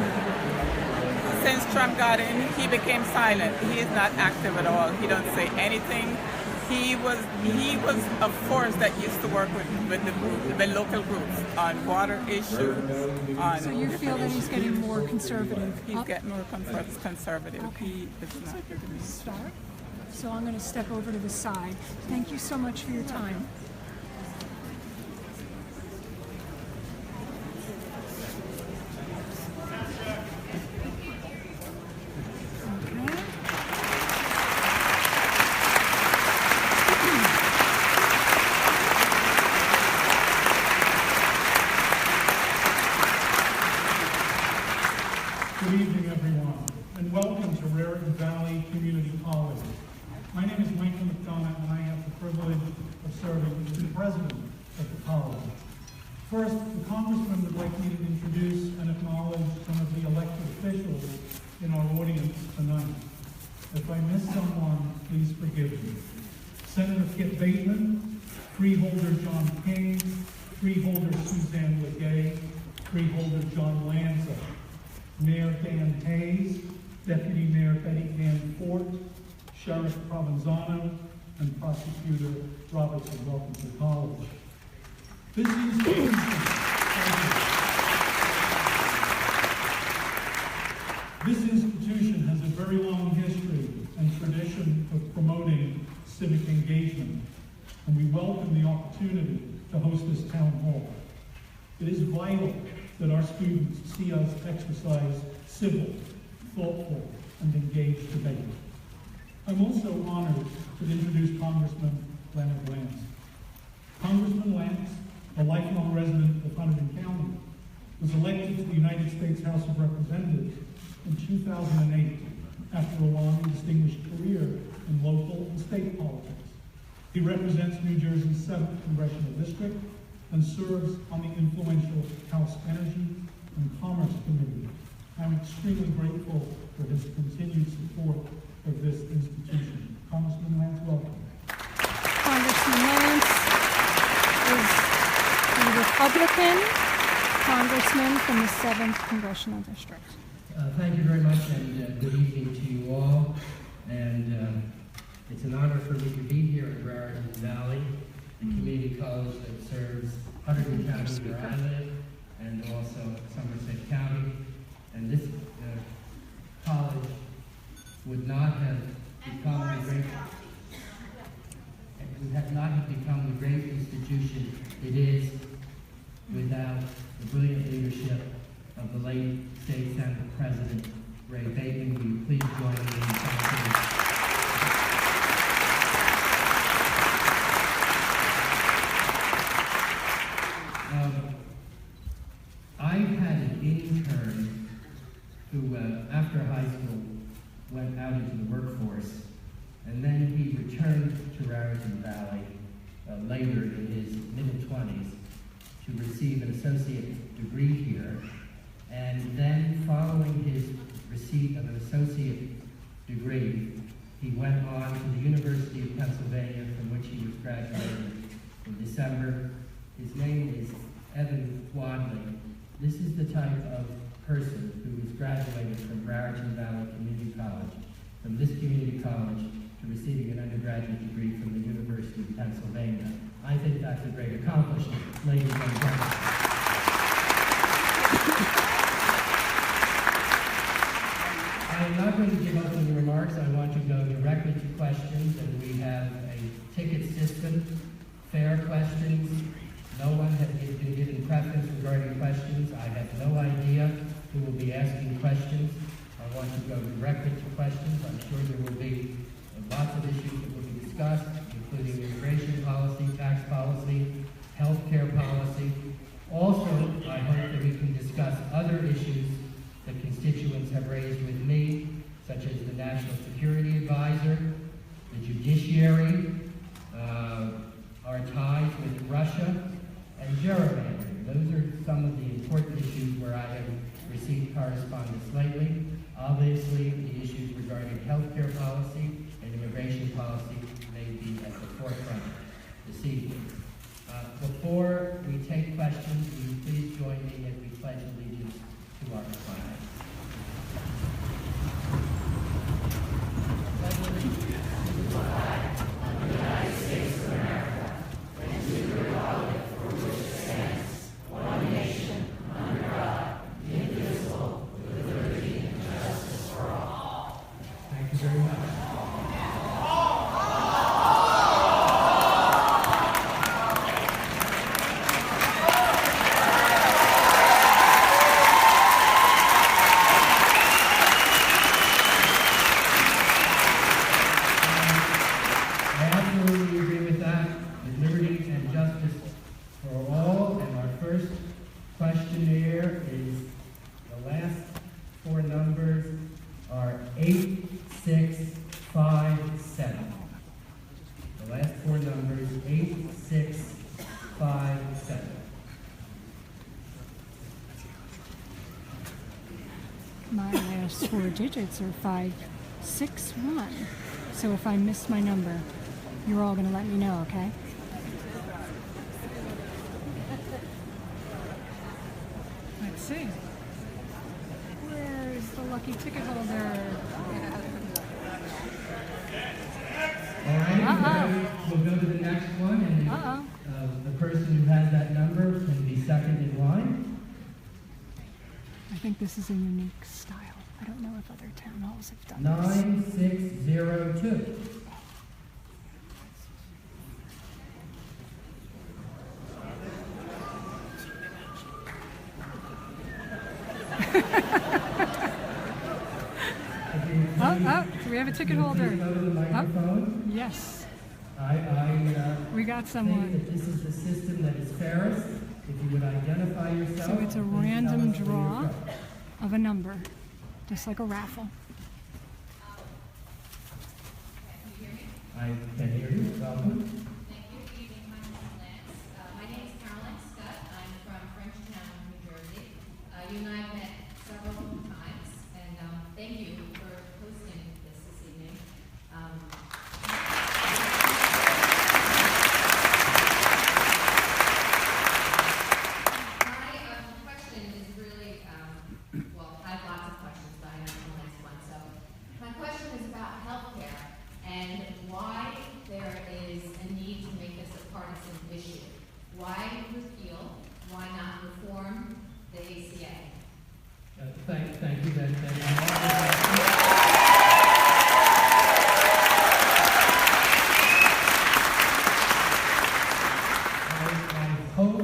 S11: since Trump got in, he became silent. He is not active at all. He don't say anything. He was a force that used to work with the local groups on water issues. On
S1: So you feel that he's getting more conservative?
S11: He's getting more conservative.
S1: Okay.
S11: He is not giving me.
S1: Start. So I'm going to step over to the side. Thank you so much for your time.
S16: president of the college. First, the Congressman would like me to introduce and acknowledge some of the elected officials in our audience tonight. If I miss someone, please forgive me. Senator Kit Bateman, Freeholder John King, Freeholder Suzanne Legay, Freeholder John Lanza, Mayor Dan Hayes, Deputy Mayor Betty Ann Fort, Sheriff Provenzano, and Prosecutor Robertson. Welcome to the college. This institution has a very long history and tradition of promoting civic engagement, and we welcome the opportunity to host this town hall. It is vital that our students see us exercise civil, thoughtful, and engaged debate. I'm also honored to introduce Congressman Leonard Lance. Congressman Lance, a lifelong resident of Hunterdon County, was elected to the United States House of Representatives in 2008 after a long and distinguished career in local and state politics. He represents New Jersey's 7th Congressional District and serves on the influential House Energy and Commerce Committee. I'm extremely grateful for his continued support of this institution. Congressman Lance, welcome.
S1: Congressman Lance is a Republican congressman from the 7th Congressional District.
S17: Thank you very much, and good evening to you all. And it's an honor for me to be here at Raritan Valley, the community college that serves Hunterdon County, where I live, and also Somerset County. And this college would not have become the great institution it is without the brilliant leadership of the late State Senate President Ray Bateman. Will you please join me in thanking I had an intern who, after high school, went out into the workforce, and then he returned to Raritan Valley later in his mid-20s to receive an associate degree here. And then, following his receipt of an associate degree, he went on to the University of Pennsylvania, from which he was graduated in December. His name is Evan Wadley. This is the type of person who is graduated from Raritan Valley Community College, from this community college, to receiving an undergraduate degree from the University of Pennsylvania. I think that's a great accomplishment, ladies and gentlemen. I'm not going to give opening remarks. I want to go directly to questions, and we have a ticket system, fair questions. No one has been given preference regarding questions. I have no idea who will be asking questions. I want to go directly to questions. I'm sure there will be lots of issues that will be discussed, including immigration policy, tax policy, health care policy. Also, I hope that we can discuss other issues that constituents have raised with me, such as the National Security Advisor, the judiciary, our ties with Russia, and gerrymandering. Those are some of the important issues where I have received correspondence lately. Obviously, the issues regarding healthcare policy and immigration policy may be at the forefront this evening. Before we take questions, will you please join me as we pledge allegiance to our flag.
S1: last 4 digits are 561. So if I miss my number, you're all going to let me know, okay? Let's see. Where's the lucky ticket holder?
S17: All right, we'll go to the next one, and the person who has that number can be second in line.
S1: I think this is a unique style. I don't know if other town halls have done
S17: 9602.
S1: We have a ticket holder.
S17: Go to the microphone.
S1: Yes.
S17: We
S1: got someone.
S17: Think that this is the system that is fairest. If you would identify yourself.
S1: So it's a random draw of a number, just like a raffle.
S17: I can hear you. Welcome.
S18: Thank you. Good evening. My name is Lance. My name is Caroline Scott. I'm from Frenchtown, New Jersey. You and I have met several times, and thank you for hosting this evening. My question is really, well, I have lots of questions, but I know the next one. So my question is about healthcare and why there is a need to make this a partisan issue. Why repeal? Why not reform the ACA?
S17: Thank you. I hope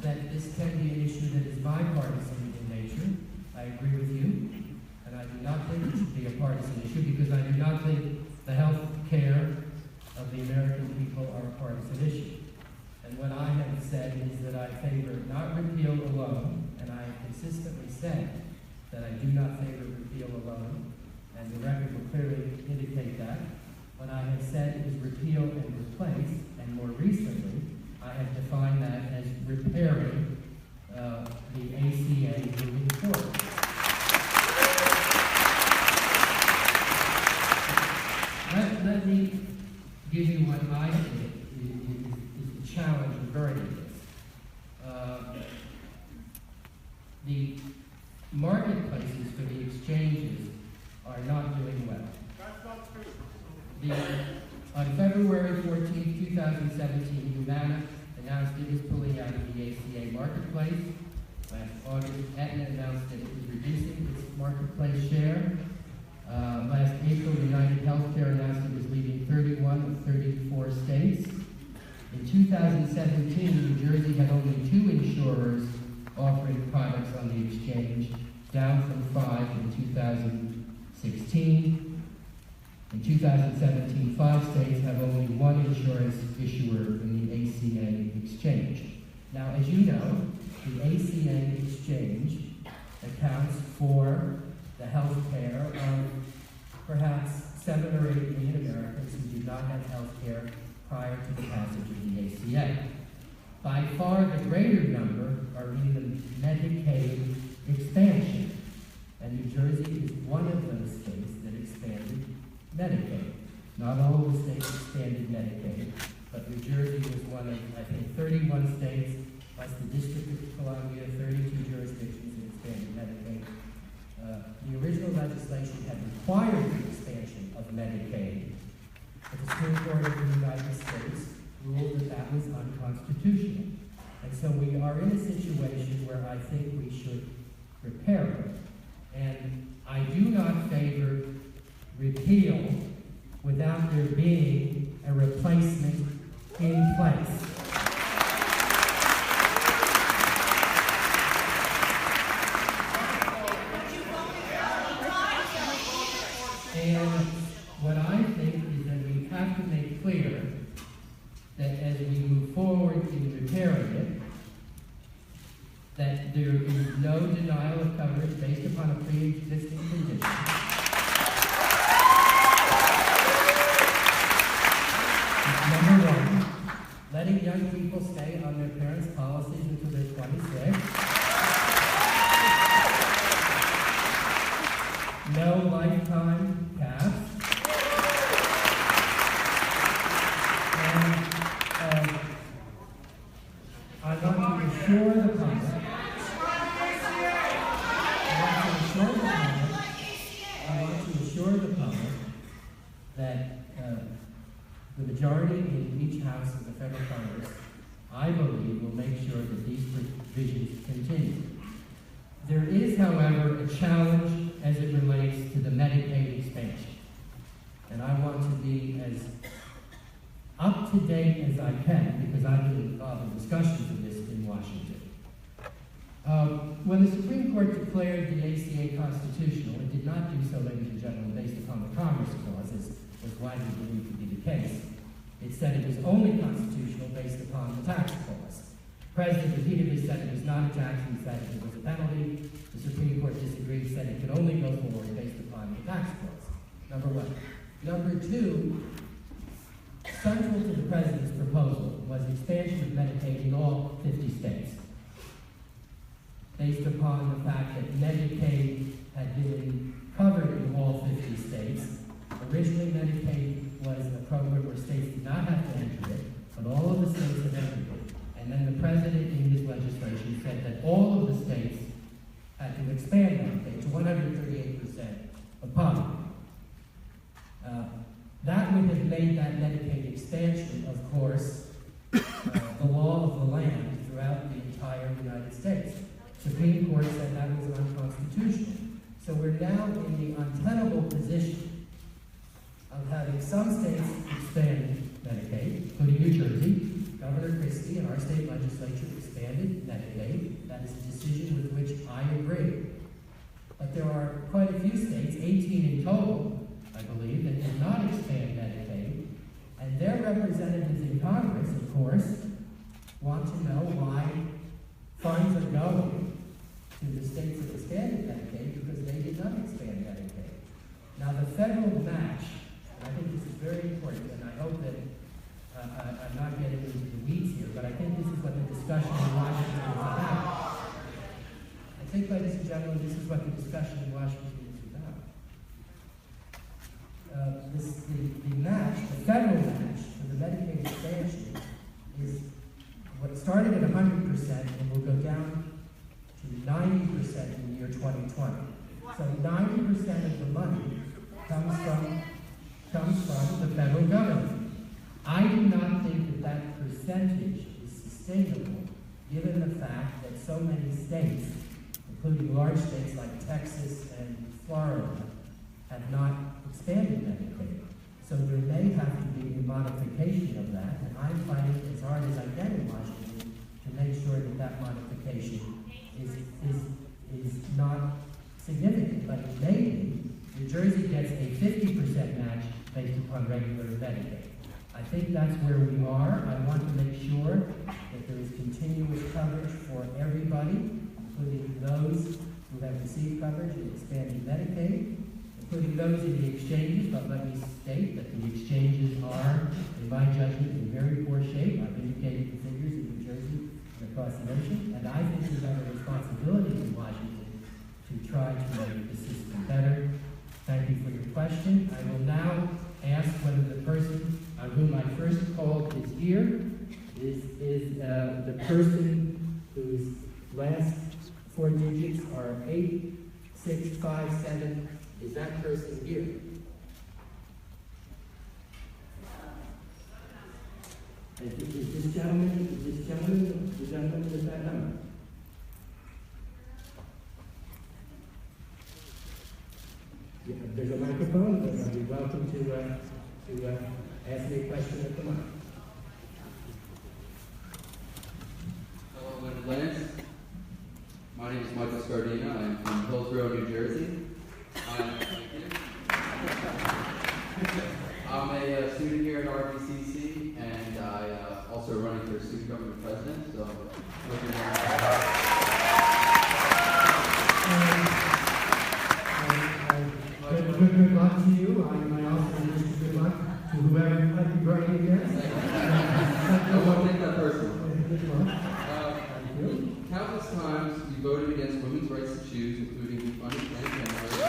S17: that this can be an issue that is bipartisan in nature. I agree with you, and I do not think it should be a partisan issue because I do not think the health care of the American people are a partisan issue. And what I have said is that I favor not repeal alone, and I have consistently said that I do not favor repeal alone, and the record will clearly indicate that. What I have said is repeal and replace, and more recently, I have defined that as repairing the ACA moving forward. Let me give you what I think is the challenge regarding this. The marketplaces for the exchanges are not doing well. On February 14, 2017, Humana announced it was pulling out of the ACA marketplace. Last August, Aetna announced that it was reducing its marketplace share. Last April, United Healthcare announced it was leaving 31 of 34 states. In 2017, New Jersey had only 2 insurers offering products on the exchange, down from 5 in 2016. In 2017, 5 states have only 1 insurance issuer in the ACA exchange. Now, as you know, the ACA exchange accounts for the health care of perhaps 7 or 8 million Americans who did not have health care prior to the passage of the ACA. By far the greater number are in the Medicaid expansion, and New Jersey is one of those states that expanded Medicaid. Not all of the states expanded Medicaid, but New Jersey was one of, I think, 31 states, plus the District of Columbia, 32 jurisdictions that expanded Medicaid. The original legislation had required the expansion of Medicaid, but the Supreme Court of the United States ruled that that was unconstitutional. And so we are in a situation where I think we should repair it. And I do not favor repeal without there being a replacement in place. And what I think is that we have to make clear that as we move forward in repairing it, that there is no denial of coverage based upon a pre-existing condition. Number 1, letting young people stay on their parents' policies until they're 26. I want to assure the public that the majority in each house of the federal Congress, I believe, will make sure that these provisions continue. There is, however, a challenge as it relates to the Medicaid expansion. And I want to be as up to date as I can, because I've been involved in discussions of this in Washington. When the Supreme Court declared the ACA constitutional, it did not do so, ladies and gentlemen, based upon the Commerce Clause, as was widely believed to be the case. It said it was only constitutional based upon the tax clause. The President repeatedly said it was not a tax, he said it was a penalty. The Supreme Court disagreed, said it could only go forward based upon the tax clause. Number one. Number two, central to the President's proposal was expansion of Medicaid in all 50 states, based upon the fact that Medicaid had been covered in all 50 states. Originally, Medicaid was a program where states did not have to enter it, but all of the states had entered it. And then the President, in his legislation, said that all of the states had to expand Medicaid to 138% of poverty. That would have made that Medicaid expansion, of course, the law of the land throughout the entire United States. Supreme Court said that was unconstitutional. So we're now in the untenable position of having some states expand Medicaid, including New Jersey. Governor Christie and our state legislature expanded Medicaid. That is a decision with which I agree. But there are quite a few states, 18 in total, I believe, that did not expand Medicaid. And their representatives in Congress, of course, want to know why funds are going to the states that expanded Medicaid because they did not expand Medicaid. Now, the federal match, and I think this is very important, and I hope that I'm not getting into the weeds here, but I think this is what the discussion in Washington is about. I think, ladies and gentlemen, this is what the discussion in Washington is about. The match, the federal match for the Medicaid expansion is what started at 100% and will go down to 90% in the year 2020. So 90% of the money comes from the federal government. I do not think that percentage is sustainable, given the fact that so many states, including large states like Texas and Florida, have not expanded Medicaid. So there may have to be a modification of that, and I'm fighting as hard as I can in Washington to make sure that that modification is not significant, but it may be. New Jersey gets a 50% match based upon regular Medicaid. I think that's where we are. I want to make sure that there is continuous coverage for everybody, including those who have received coverage in expanded Medicaid, including those in the exchanges, but let me state that the exchanges are, in my judgment, in very poor shape. I've indicated the figures in New Jersey and across the nation, and I think we have a responsibility in Washington to try to make the system better. Thank you for your question. I will now ask whether the person on whom I first called is here is the person whose last four digits are 8657. Is that person here? Is this gentleman the gentleman with that number? Yeah, there's a microphone, but you're welcome to ask me a question at the mic.
S19: Hello, Leonard Lance. My name is Michael Scardina. I'm from Hillsborough, New Jersey. I'm a student here at RVCC, and I also running for student government president. So,
S17: good luck to you. I also wish you good luck to whoever might be running against.
S19: I won't take that personally.
S17: Good luck. Thank you.
S19: Countless times you voted against women's rights to choose, including defunding Planned Parenthood.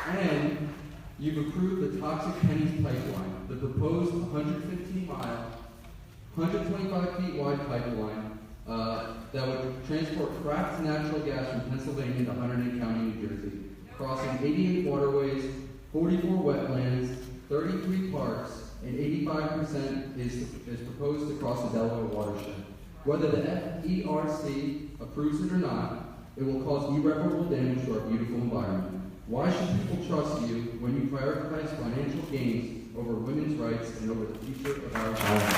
S19: And you've approved approve the Toxic Pennies Pipeline, the proposed 115-mile, 125 feet wide pipeline that would transport fracked natural gas from Pennsylvania to Hunterdon County, New Jersey, crossing 88 waterways, 44 wetlands, 33 parks, and 85% is proposed to cross the Delaware watershed. Whether the FERC approves it or not, it will cause irreparable damage to our beautiful environment. Why should people trust you when you prioritize financial gains over women's rights and over the future of our environment?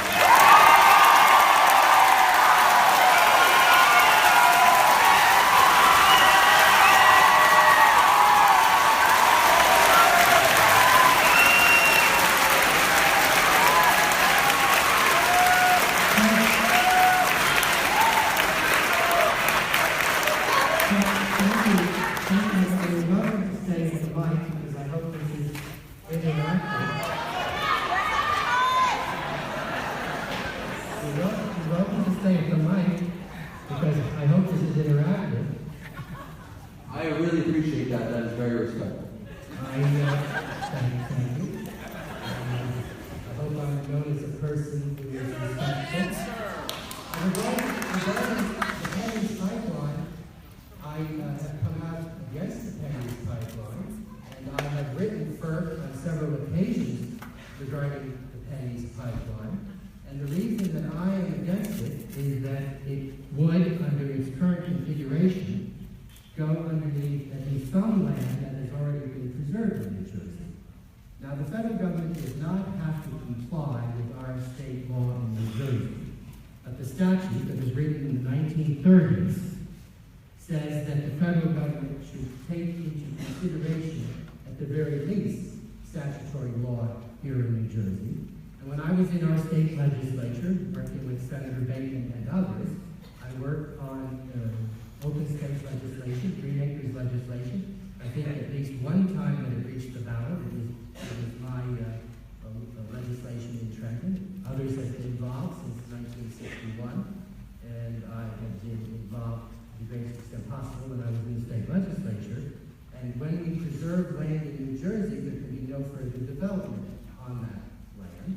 S19: I really appreciate that. That is very respectful.
S17: Thank you. I hope I'm known as a person who is respectful. Regarding the Pennies Pipeline, I have come out against the Pennies Pipeline, and I have written FERC on several occasions regarding the Pennies Pipeline. And the reason that I am against it is that it would, under its current configuration, go underneath at least some land that has already been preserved in New Jersey. Now, the federal government does not have to comply with our state law in New Jersey, but the statute that was written in the 1930s says that the federal government should take into consideration, at the very least, statutory law here in New Jersey. And when I was in our state legislature, working with Senator Bacon and others, I worked on open space legislation, 3 acres legislation. I think at least one time that it reached the ballot, it was my legislation in Trenton. Others have been involved since 1961, and I have been involved to the greatest extent possible when I was in the state legislature. And when we preserve land in New Jersey, there can be no further development on that land.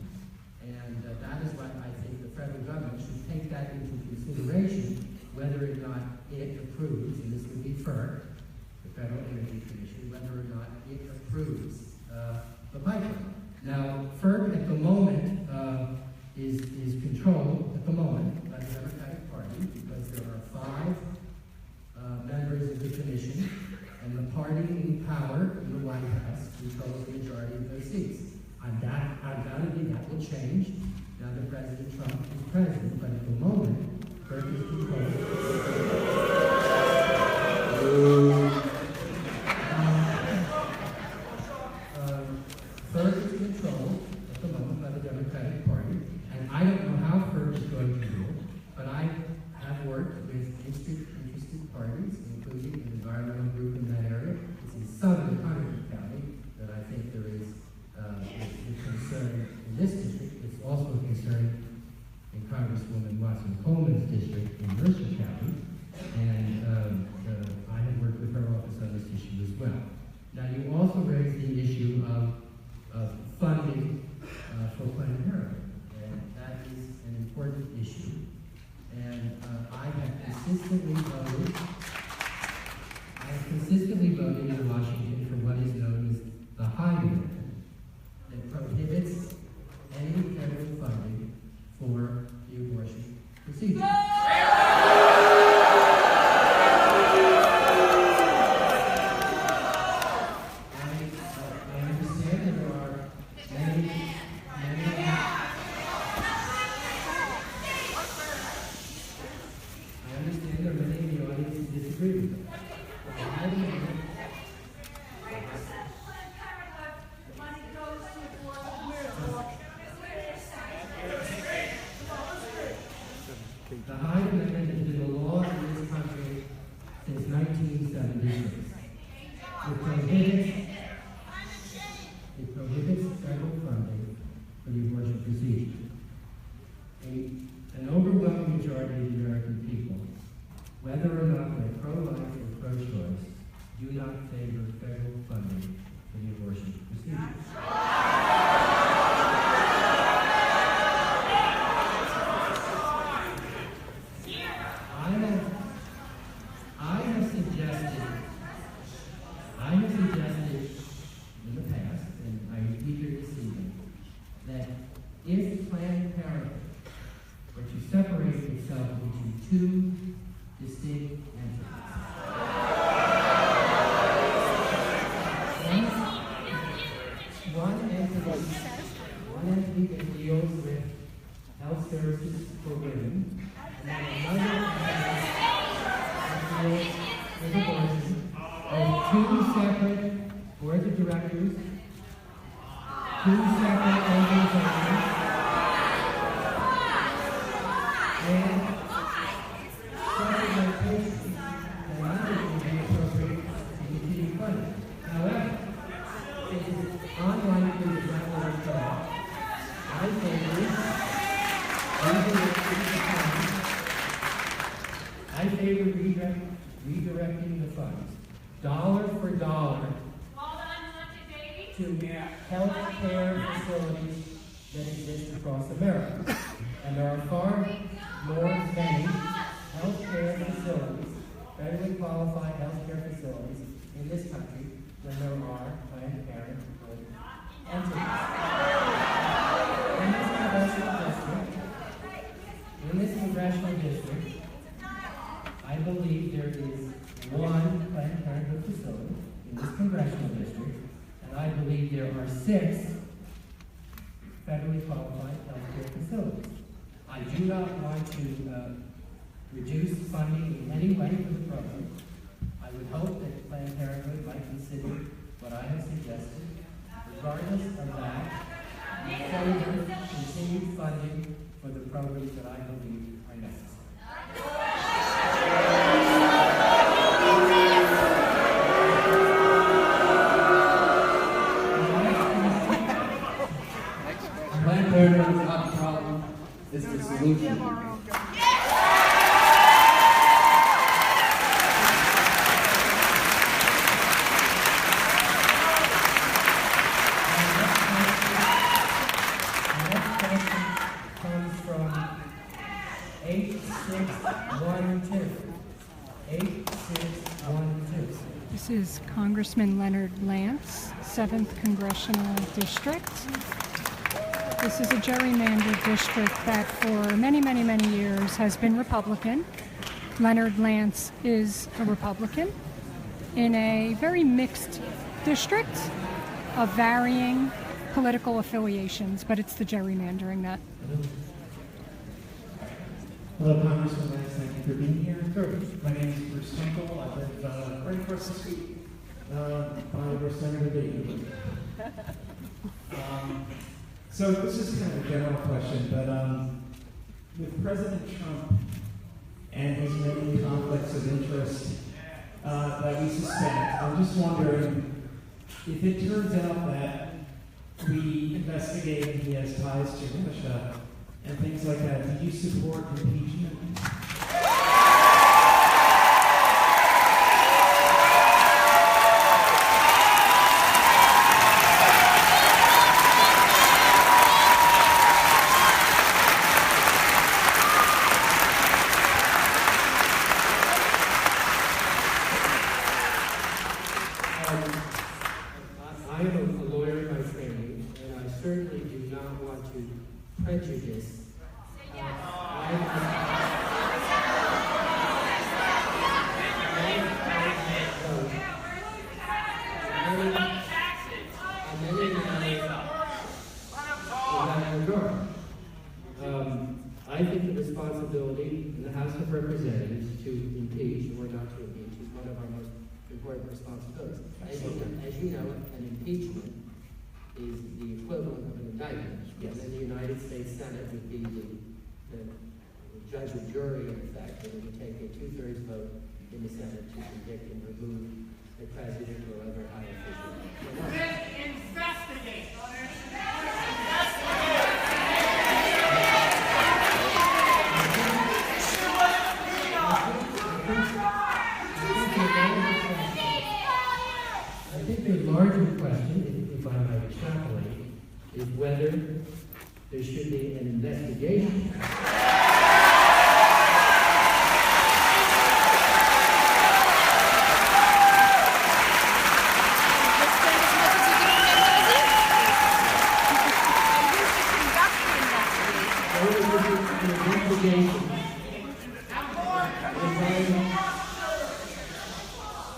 S17: And that is why I think the federal government should take that into consideration, whether or not it approves, and this would be FERC, the Federal Energy Commission, whether or not it approves the pipeline. Now, FERC at the moment is controlled at the moment by the Democratic Party because there are 5 members of the commission, and the party in power in the White House controls the majority of those seats. Undoubtedly, that will change now that President Trump is president, but at the moment, FERC is controlled. FERC is controlled at the moment by the Democratic Party, and I don't know how FERC is going to rule, but I have worked with interested parties, including an environmental group in that area. It's in southern Hunterdon County that I think there is a concern in this district. It's also a concern in Congresswoman Watson Coleman's district in Mercer County, and I have worked with her office on this issue as well. Now, you also raised the issue of funding for Planned Parenthood, and that is an important issue. And I have consistently voted in Washington for what is known as the Hyde Amendment that prohibits any federal funding for the abortion procedure. one entity that deals with health services for women, and then another entity that deals with abortion. There's two separate boards of directors, two separate organizations, and separate locations, and neither would be appropriate to continue funding. However, it is unlikely that that will occur. I favor redirecting the funds, dollar for dollar, to health care facilities that exist across America. And there are far many health care facilities, federally qualified health care facilities in this country than there are Planned Parenthood entities. In this congressional district, I believe there is one Planned Parenthood facility in this congressional district, and I believe there are 6 federally qualified healthcare facilities. I do not want to reduce funding in any way for the program. I would hope that Planned Parenthood might consider what I have suggested. Regardless of that, I favor continued funding for the programs that I believe are necessary.
S19: Planned Parenthood is not the problem, it's the solution.
S1: This is Congressman Leonard Lance, 7th Congressional District. This is a gerrymandered district that for many, many, many years has been Republican. Leonard Lance is a Republican in a very mixed district of varying political affiliations, but it's the gerrymandering that.
S20: Hello, Congressman Lance. Thank you for being here. My name is Bruce Tinkle. I live right across the street by where Senator Dayton. So this is kind of a general question, but with President Trump and his many conflicts of interest that we suspect, I'm just wondering if it turns out that we investigate and he has ties to Russia and things like that, do you support impeachment?
S17: I am a lawyer by training, and I certainly do not want to prejudice. I think the responsibility in the House of Representatives to impeach or not to impeach is one of our most important responsibilities. As you know, an impeachment is the equivalent of an indictment. Yes. And then the United States Senate would be the judge and jury, in effect, and it would take a 2/3 vote in the Senate to convict and remove the president or other high official.
S21: Investigate!
S17: I think the larger question, if I might extrapolate, is whether there should be an investigation.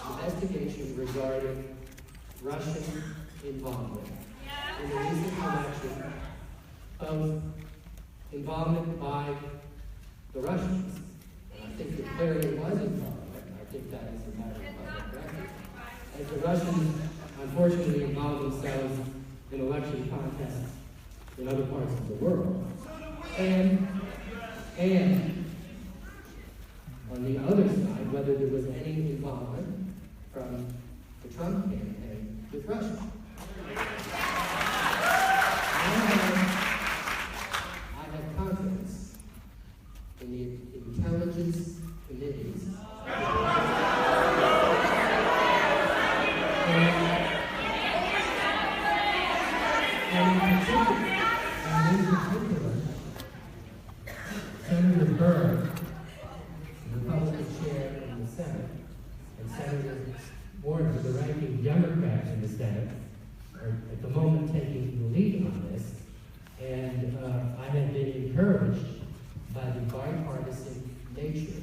S17: Investigation regarding Russian involvement in the recent election election, both involvement by the Russians. And I think that clearly was involvement, and I think that is a matter of public record. As the Russians unfortunately involve themselves in election contests in other parts of the world. And on the other side, whether there was any involvement from the Trump campaign with Russia. I have confidence in the intelligence committees and in particular, Senator Byrd, the Republican chair in the Senate, and Senator Warren, the ranking Democrat in the Senate, are at the moment taking the lead on this. And I have been encouraged by the bipartisan nature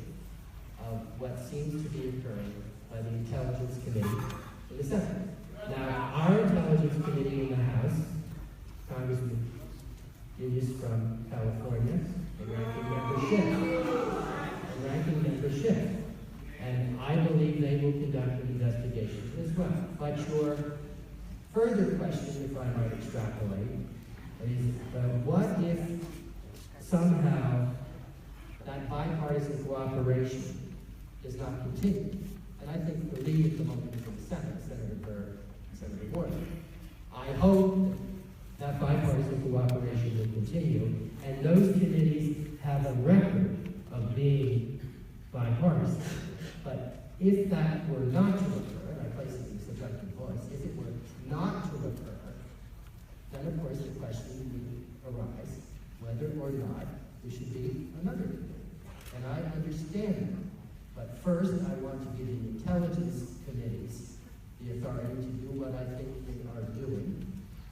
S17: of what seems to be occurring by the Intelligence Committee in the Senate. Now, our Intelligence Committee in the House, Congressman is from California, and ranking membership. And I believe they will conduct an investigation as well. But your further question, if I might extrapolate, is what if somehow that bipartisan cooperation does not continue? And I think the lead at the moment is in the Senate, Senator Byrd and Senator Warren. I hope that bipartisan cooperation will continue, and those committees have a record of being bipartisan. But if that were not to occur, and I place it in subjective voice, if it were not to occur, then of course the question would arise whether or not there should be another committee. And I understand that. But first, I want to give the intelligence committees the authority to do what I think they are doing.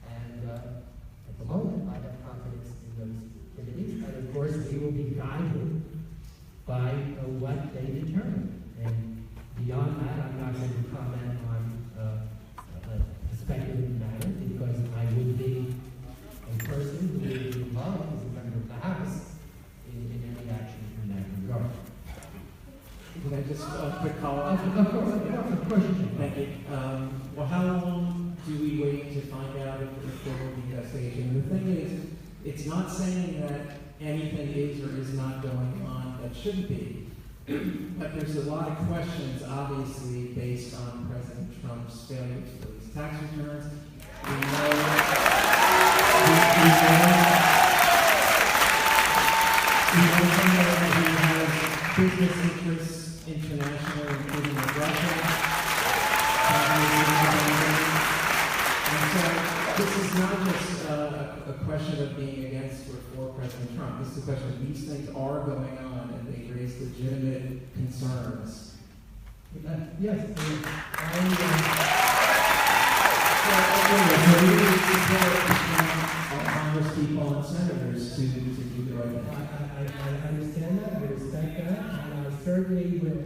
S17: And at the moment, I have confidence in those committees. And of course, we will be guided by what they determine. And beyond that, I'm not going to comment on a speculative matter, because I would be a person who would be involved as a member of the House in any action in that regard.
S20: Can I just quick follow-up?
S17: Of course you can.
S20: Thank you. Well, how long do we wait to find out if there will be investigation? The thing is, it's not saying that anything is or is not going on that shouldn't be. But there's a lot of questions, obviously, based on President Trump's failure to release tax returns. We know that he has business interests internationally, including in Russia. And so this is not just a question of being against or for President Trump. This is a question of these things are going on, and they raise legitimate concerns.
S17: Yes.
S20: Congress people and senators to do the right thing.
S17: I understand that, I respect that, and I certainly will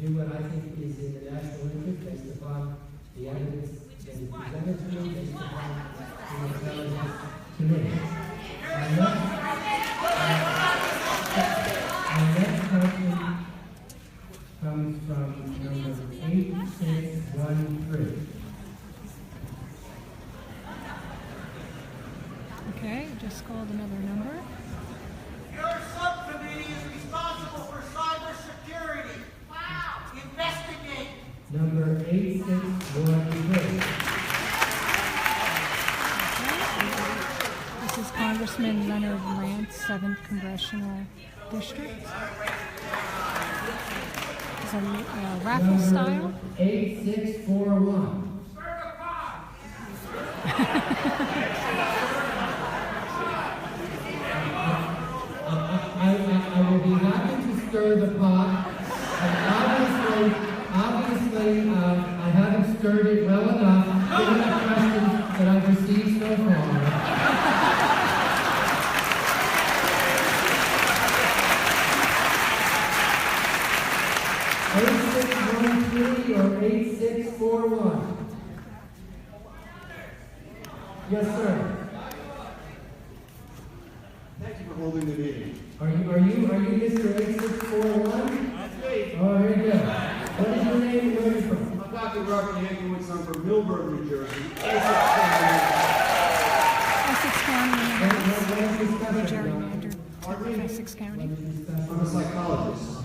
S17: do what I think is in the national interest based upon the evidence that is presented to me, based upon the intelligence committee. Our next question comes from number 8613.
S1: Okay, just called another number.
S21: Your subcommittee is responsible for cybersecurity. Wow! Investigate.
S17: Number 8613.
S1: This is Congressman Leonard Lance, 7th Congressional District. It's a raffle style.
S17: 8641. I will be happy to stir the pot, and obviously, I haven't stirred it well enough given the questions that I've received so far. 8613 or 8641? Yes, sir.
S2: Thank you for holding the meeting.
S17: Are you Mr. 8641?
S2: That's me.
S17: Oh, very good. What is your name and where are you from?
S2: I'm Dr. Robert Hankiewicz. I'm from Millburn, New Jersey.
S1: Essex County.
S17: What is this
S1: We gerrymandered Essex County.
S2: I'm a psychologist.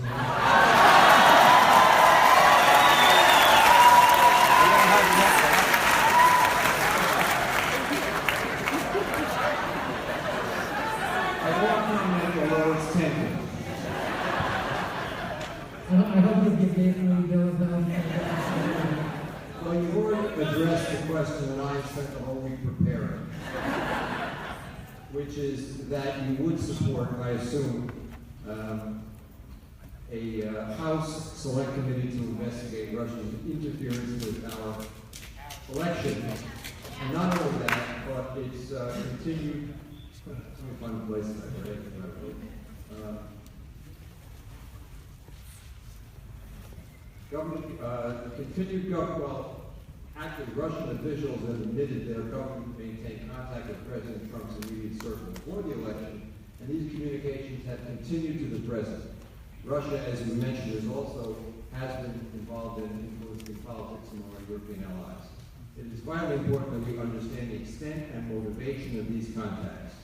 S2: I won't comment, although it's tempting.
S17: I hope you gave me those
S2: Well, you've already addressed the question that I spent the whole week preparing, which is that you would support, I assume, a House Select Committee to investigate Russia's interference with our election. And not only that, but it's continued. Let me find a place that I read it. Actually, Russian officials have admitted their government maintained contact with President Trump's immediate circle before the election, and these communications have continued to the present. Russia, as you mentioned, has been involved in influencing politics among our European allies. It is vitally important that we understand the extent and motivation of these contacts.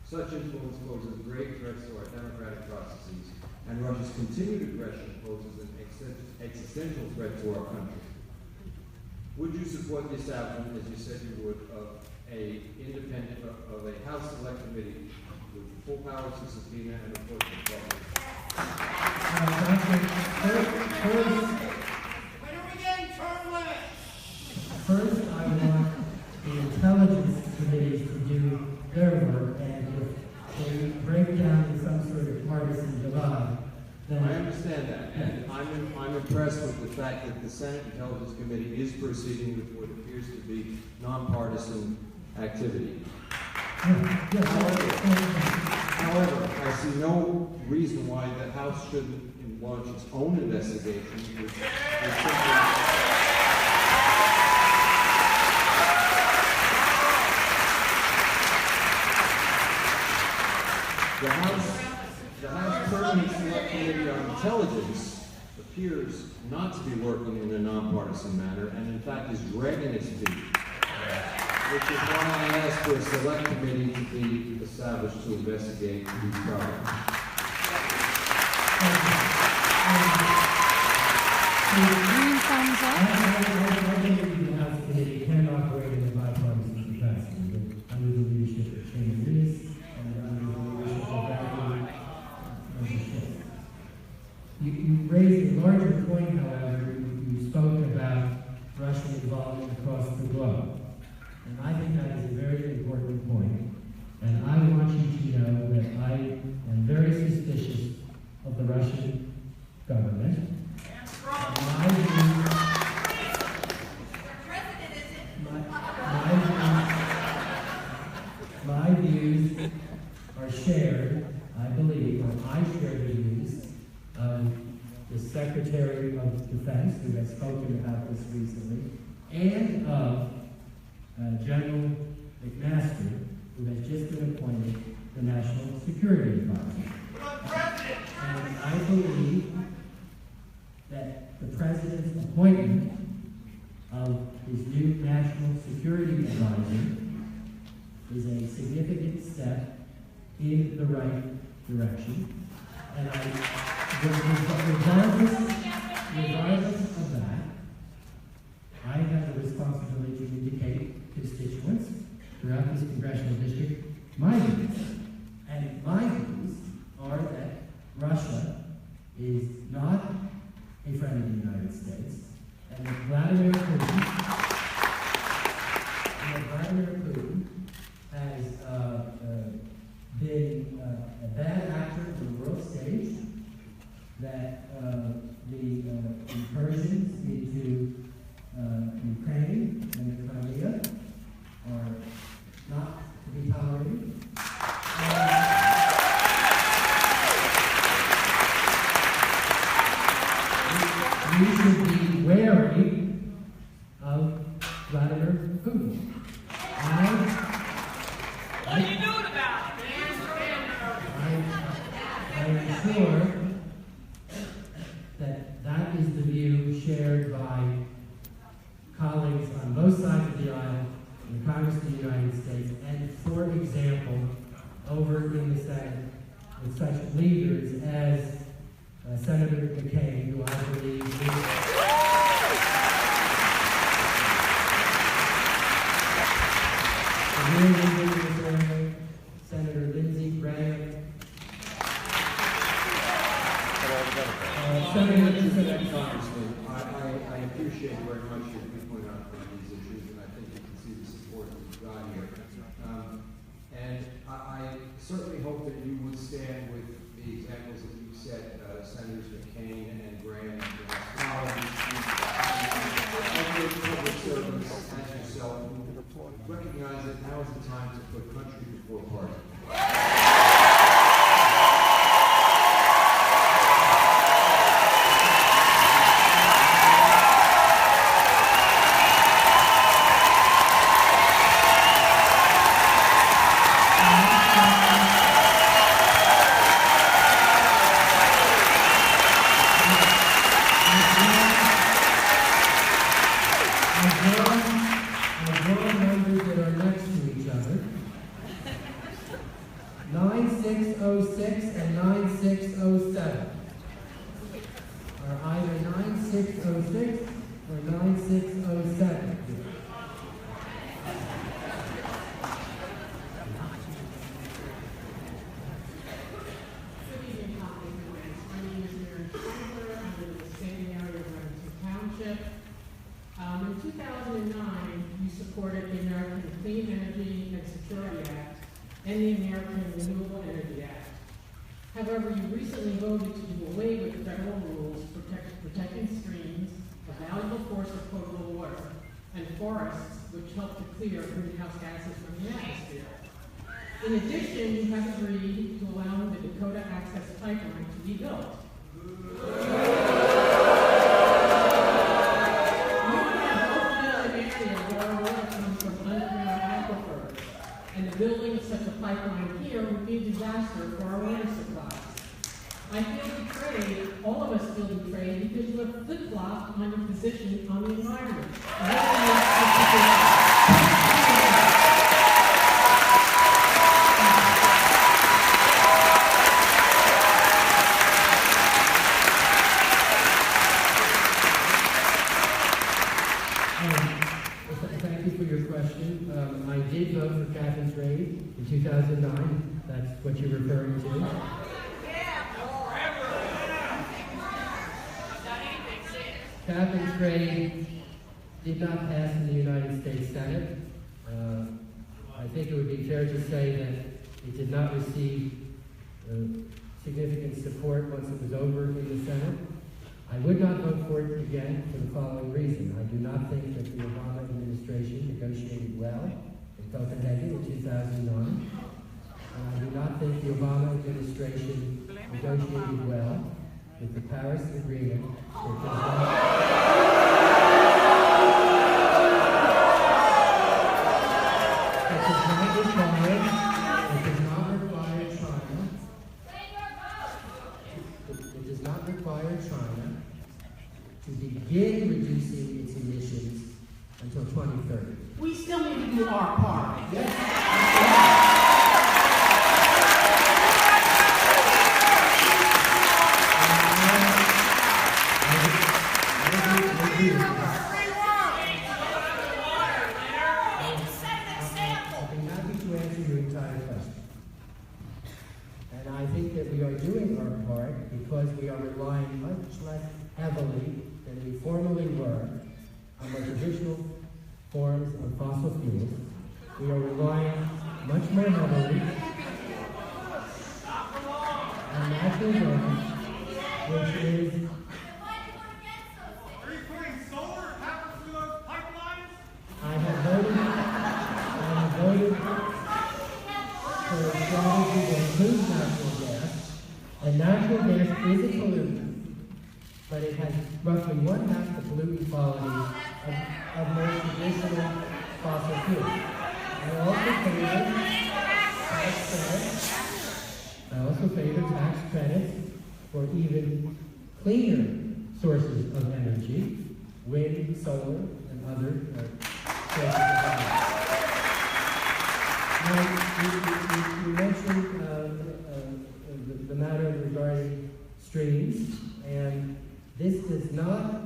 S2: Such influence poses grave threats to our democratic processes, and Russia's continued aggression poses an existential threat to our country. Would you support the establishment, as you said you would, of a House Select Committee with full powers to subpoena and report to the public?
S17: First, I want the intelligence committees to do their work, and if they break down to some sort of partisan divide, then
S2: I understand that, and I'm impressed with the fact that the Senate Intelligence Committee is proceeding with what appears to be nonpartisan activity. However, I see no reason why the House shouldn't launch its own investigation. The House Permanent Select Committee on Intelligence appears not to be working in a nonpartisan manner, and in fact is dragging its feet, which is why I asked for a select committee to be established to investigate these problems.
S1: Green thumbs up.
S17: I believe the House Committee can operate in a bipartisan capacity, but under the leadership of Chairman Lewis and under the leadership of Raritan. You raised a larger point, however. You spoke about Russian involvement across the globe. And I think that is a very important point. And I want you to know that I am very suspicious of the Russian government. My views are shared, I believe, or I share the views of the Secretary of Defense, who has spoken about this recently, and of General McMaster, who has just been appointed the National Security Advisor. And I believe that the President's appointment of his new National Security Advisor is a significant step in the right direction. And regardless of that, I have a responsibility to indicate constituents throughout this congressional district my views. And my views are that Russia is not a friend of the United States, and that Vladimir Putin has been a bad actor on the world stage, that the incursions into Ukraine and the Crimea are not to be tolerated. We should be wary of with such leaders as Senator McCain, who I believe Senator Lindsey Graham,
S2: Congressman, I appreciate very much your viewpoint on these issues, and I think you can see the support that you've got here. And I certainly hope that you would stand with the examples that you set, Senators McCain and Graham, public servants as yourself, who recognize that now is the time to put country before party.
S6: In 2009, you supported the American Clean Energy and Security Act and the American Renewable Energy Act. However, you recently voted to do away with federal rules protecting streams, a valuable source of potable water, and forests, which help to clear greenhouse gases from the atmosphere. In addition, you have agreed to allow the Dakota Access Pipeline to be built. And the building of such a pipeline here would be a disaster for our water supplies. I feel betrayed, all of us feel betrayed, because you have flip-flopped on your position on the environment.
S17: Thank you for your question. I did vote for cap and trade in 2009. That's what you're referring to. Cap and trade did not pass in the United States Senate. I think it would be fair to say that it did not receive significant support once it was over in the Senate. I would not vote for it again for the following reason. I do not think that the Obama administration negotiated well in Copenhagen in 2009. And I do not think the Obama administration negotiated well with the Paris Agreement that does not require China to begin reducing its emissions until 2030.
S21: We still need to do our part. Yes.
S17: I'll be happy to answer your entire question. And I think that we are doing our part because we are relying much less heavily than we formerly were on the traditional forms of fossil fuels. We are relying much more heavily on natural gas, which is I have voted for a strategy that includes natural gas, and natural gas is a pollutant, but it has roughly 1/2 the pollutant qualities of more traditional fossil fuels. I also favor tax credits for even cleaner sources of energy, wind, solar, and other sources of energy. Now, you mentioned streams, and this does not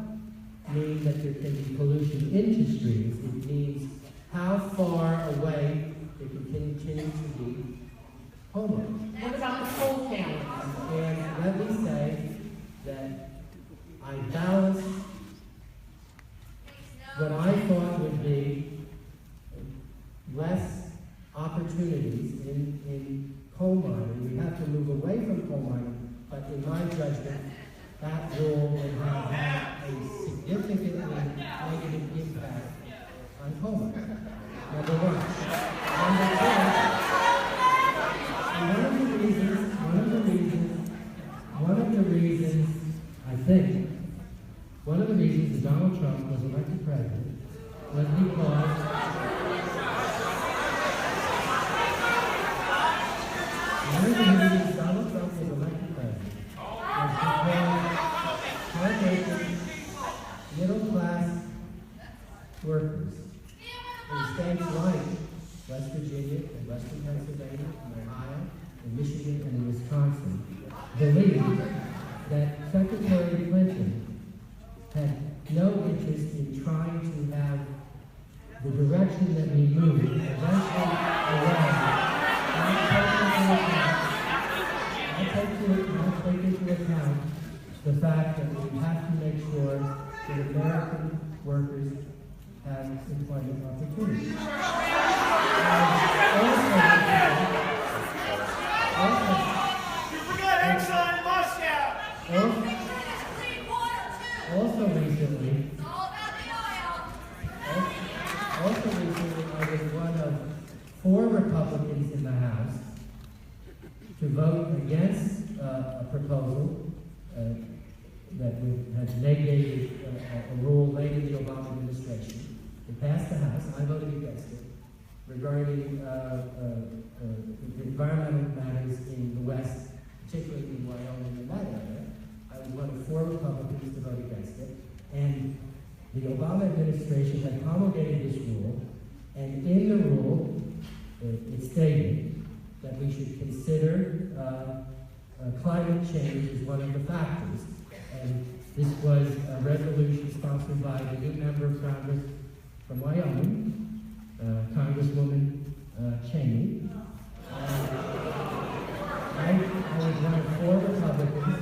S17: mean that there can be pollution into streams. It means how far away they can continue to be homeowners.
S21: What about the coal count?
S17: And let me say that I balanced what I thought would be less opportunities in coal mining. We have to move away from coal mining, but in my judgment, that rule would have had a significantly negative impact on coal mining. Number one. One of the reasons that Donald Trump was elected president was because hard-working, middle-class workers in states like West Virginia and Western Pennsylvania and Ohio and Michigan and Wisconsin believed that Secretary Clinton had no interest in trying to have the direction that we moved eventually away. I take into account the fact that we have to make sure that American workers have employment opportunities. Also recently, I was one of 4 Republicans in the House to vote against a proposal that had negated a rule late in the Obama administration. It passed the House. I voted against it regarding environmental matters in the West, particularly in Wyoming and that area. I was one of 4 Republicans to vote against it. And the Obama administration had promulgated this rule, and in the rule, it stated that we should consider climate change as one of the factors. And this was a resolution sponsored by the new member of Congress from Wyoming, Congresswoman Cheney. I was one of 4 Republicans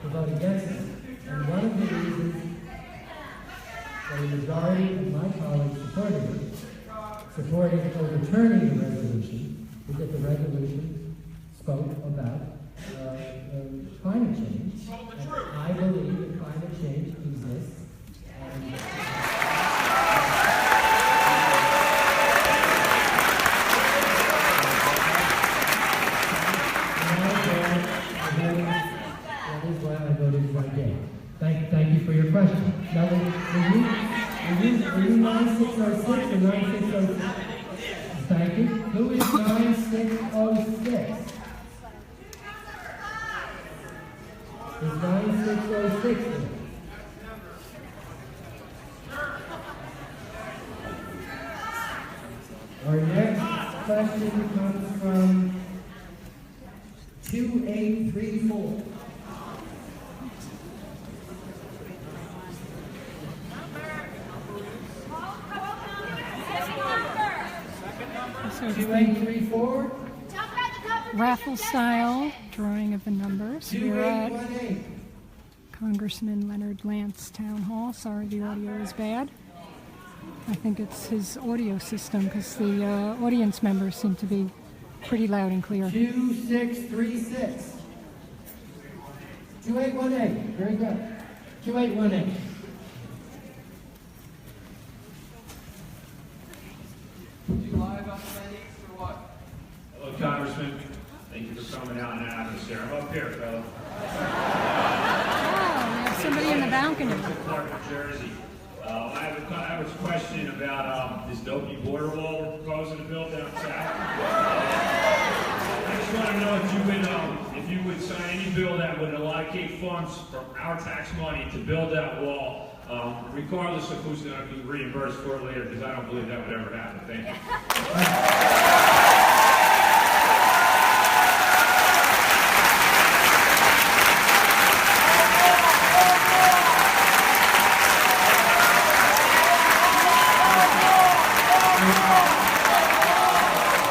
S17: to vote against it. And one of the reasons that a majority of my colleagues supported overturning the resolution is that the resolution spoke about climate change. And I believe that climate change exists. And that is why I voted for it. Thank you for your question. Now, were you 9606 or 9606? Thank you. Who is 9606? Is 9606 there? Our next question comes from 2834.
S1: So 2834. Raffle style drawing of the numbers. We're at Congressman Leonard Lance Town Hall. Sorry, the audio is bad. I think it's his audio system because the audience members seem to be pretty loud and clear.
S17: 2636. 2818. Very good. 2818.
S8: Hello, Congressman. Thank you for coming out in the atmosphere. I'm up here, fella.
S1: Oh, we have somebody in the balcony.
S8: Clark, New Jersey. I have a question about this dopey border wall we're proposing to build down south. I just want to know if you would sign any bill that would allocate funds from our tax money to build that wall, regardless of who's going to be reimbursed for it later, because I don't believe that would ever happen. Thank you.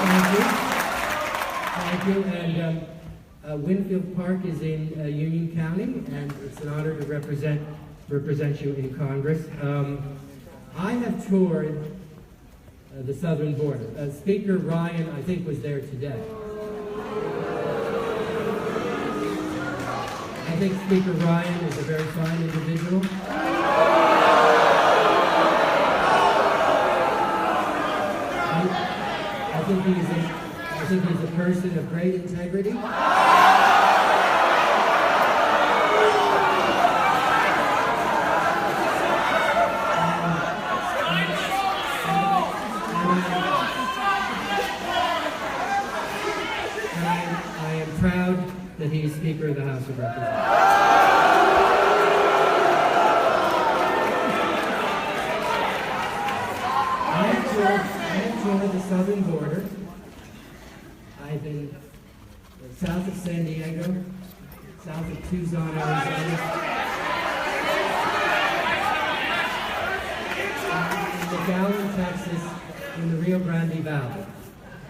S17: Thank you. And Winfield Park is in Union County, and it's an honor to represent you in Congress. I have toured the southern border. Speaker Ryan, I think, was there today. I think Speaker Ryan is a very fine individual. I think he's a person of great integrity. I am proud that he is Speaker of the House of Representatives. I have toured the southern border. I've been south of San Diego, south of Tucson, Arizona, in McAllen, Texas, in the Rio Grande Valley.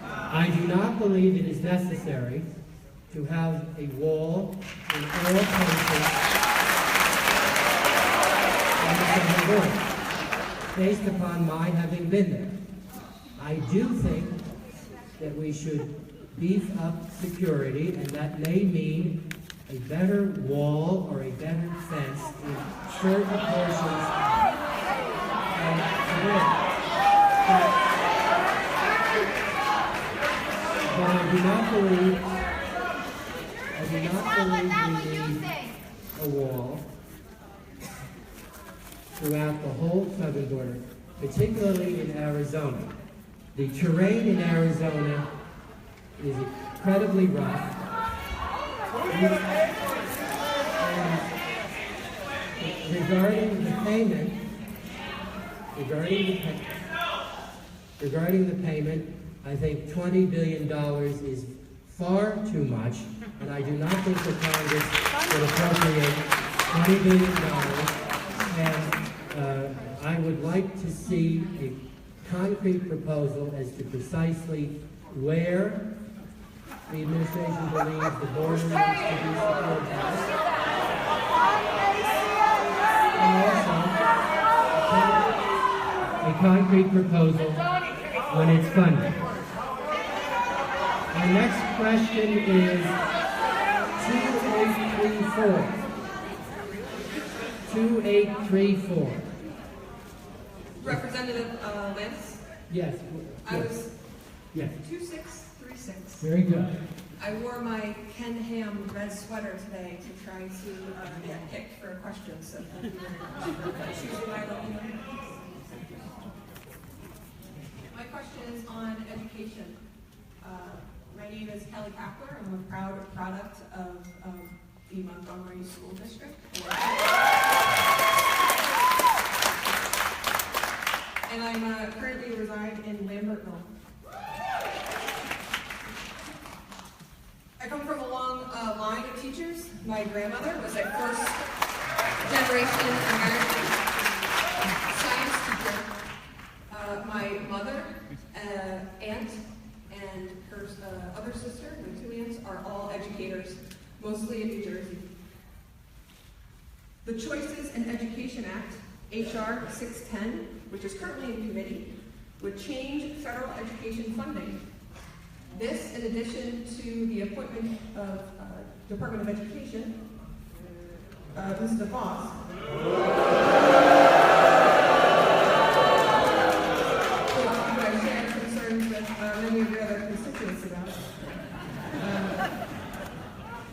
S17: I do not believe it is necessary to have a wall in all places on the southern border, based upon my having been there. I do think that we should beef up security, and that may mean a better wall or a better fence in certain portions of the border. But I do not believe we need a wall throughout the whole southern border, particularly in Arizona. The terrain in Arizona is incredibly rough. And regarding the payment, I think $20 billion is far too much, and I do not think that Congress should appropriate $20 billion. And I would like to see a concrete proposal as to precisely where the administration believes the border needs to be secured by. And also, a concrete proposal when it's funded. Our next question is 2834. 2834.
S5: Representative Lance?
S17: Yes.
S5: I was
S17: Yes.
S5: 2636.
S17: Very good.
S5: I wore my Ken Ham red sweater today to try to get picked for a question, so thank you very much for choosing my role. My question is on education. My name is Kelly Kapler. I'm a proud product of the Montgomery School District. And I currently reside in Lambertville. I come from a long line of teachers. My grandmother was a first-generation American science teacher. My mother, aunt, and her other sister, my two aunts, are all educators, mostly in New Jersey. The Choices in Education Act, H.R. 610, which is currently in committee, would change federal education funding. This, in addition to the appointment of Department of Education, Mr. DeVos, I share concerns with many of your other constituents about.